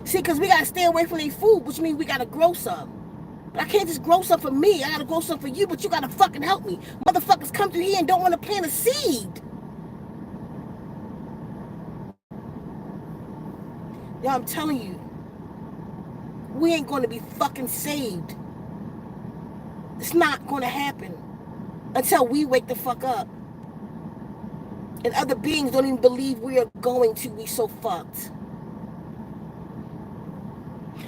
See, because we got to stay away from their food, which means we got to grow some. But I can't just grow some for me. I got to grow some for you, but you got to fucking help me. Motherfuckers come through here and don't want to plant a seed. Yo, I'm telling you, we ain't going to be fucking saved. It's not going to happen until we wake the fuck up. And other beings don't even believe we are going to be so fucked.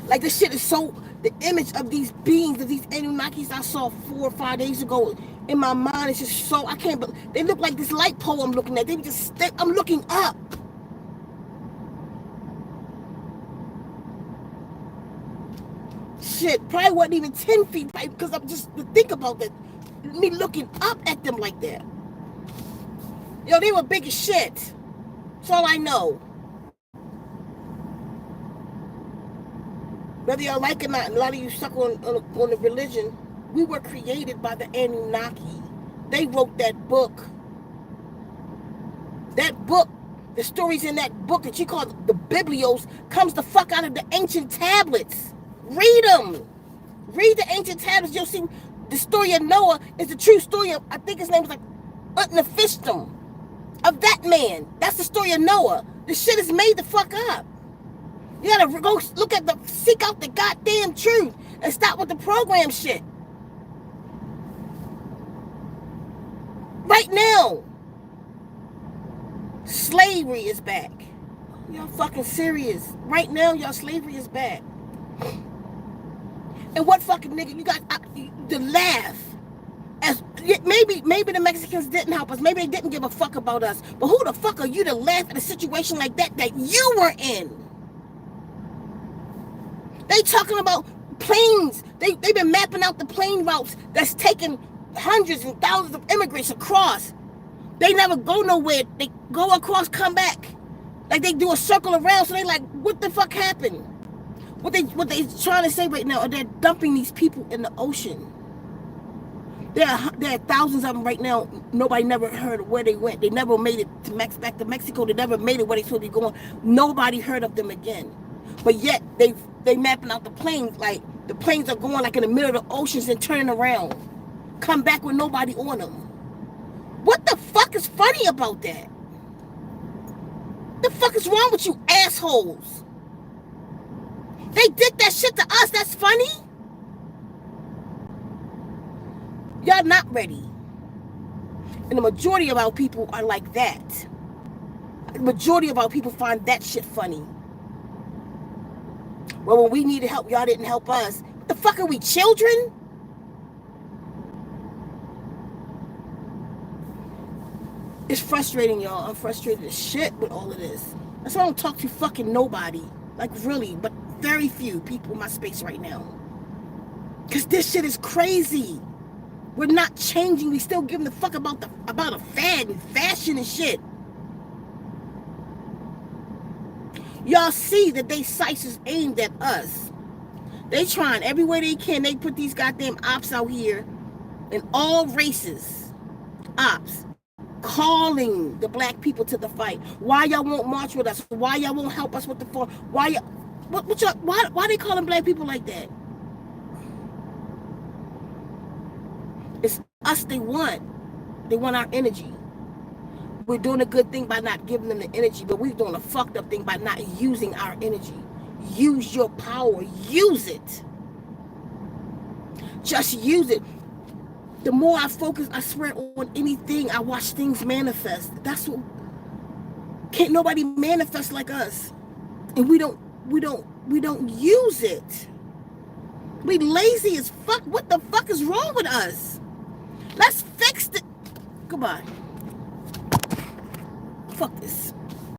Like, this shit is so, the image of these beings, of these Anunakis I saw 4 or 5 days ago in my mind is just so, I can't believe, they look like this light pole I'm looking at. They just, I'm looking up. Shit, probably wasn't even 10 feet, because I'm just, to think about that, me looking up at them like that. Yo, they were big as shit. That's all I know. Whether y'all like it or not, a lot of you stuck on the religion, we were created by the Anunnaki. They wrote that book. That book, the stories in that book that you call the Biblios, comes the fuck out of the ancient tablets. Read them. Read the ancient tablets. You'll see the story of Noah is the true story of, I think his name was like Anunakis, of that man. That's the story of Noah. The shit is made the fuck up. You gotta go look at seek out the goddamn truth and stop with the program shit. Right now, slavery is back. Y'all fucking serious. Right now, y'all slavery is back. And what fucking nigga, you got to laugh. As maybe the Mexicans didn't help us. Maybe they didn't give a fuck about us. But who the fuck are you to laugh at a situation like that you were in? They talking about planes. They've been mapping out the plane routes that's taking hundreds and thousands of immigrants across. They never go nowhere. They go across, come back. Like they do a circle around. So they like, what the fuck happened? What they trying to say right now are they're dumping these people in the ocean. There are thousands of them right now. Nobody never heard of where they went. They never made it to back to Mexico. They never made it where they supposed to be going. Nobody heard of them again. But yet they mapping out the planes, like the planes are going like in the middle of the oceans and turning around. Come back with nobody on them. What the fuck is funny about that? The fuck is wrong with you assholes? They did that shit to us. That's funny? Y'all not ready. And the majority of our people are like that. The majority of our people find that shit funny. Well, when we needed help, y'all didn't help us. What the fuck are we, children? It's frustrating, y'all. I'm frustrated as shit with all of this. That's why I don't talk to fucking nobody. Like, really, but very few people in my space right now. Because this shit is crazy. We're not changing. We still giving the fuck about a fad and fashion and shit. Y'all see that they sights is aimed at us. They trying every way they can. They put these goddamn ops out here in all races. Ops. Calling the black people to the fight. Why y'all won't march with us? Why y'all won't help us with the farm? Why they calling black people like that? It's us they want. They want our energy. We're doing a good thing by not giving them the energy, but we're doing a fucked up thing by not using our energy. Use your power. Use it. Just use it. The more I focus, I swear, on anything, I watch things manifest. That's what, can't nobody manifest like us. And we don't use it. We lazy as fuck. What the fuck is wrong with us? Let's fix it. Goodbye. Fuck this.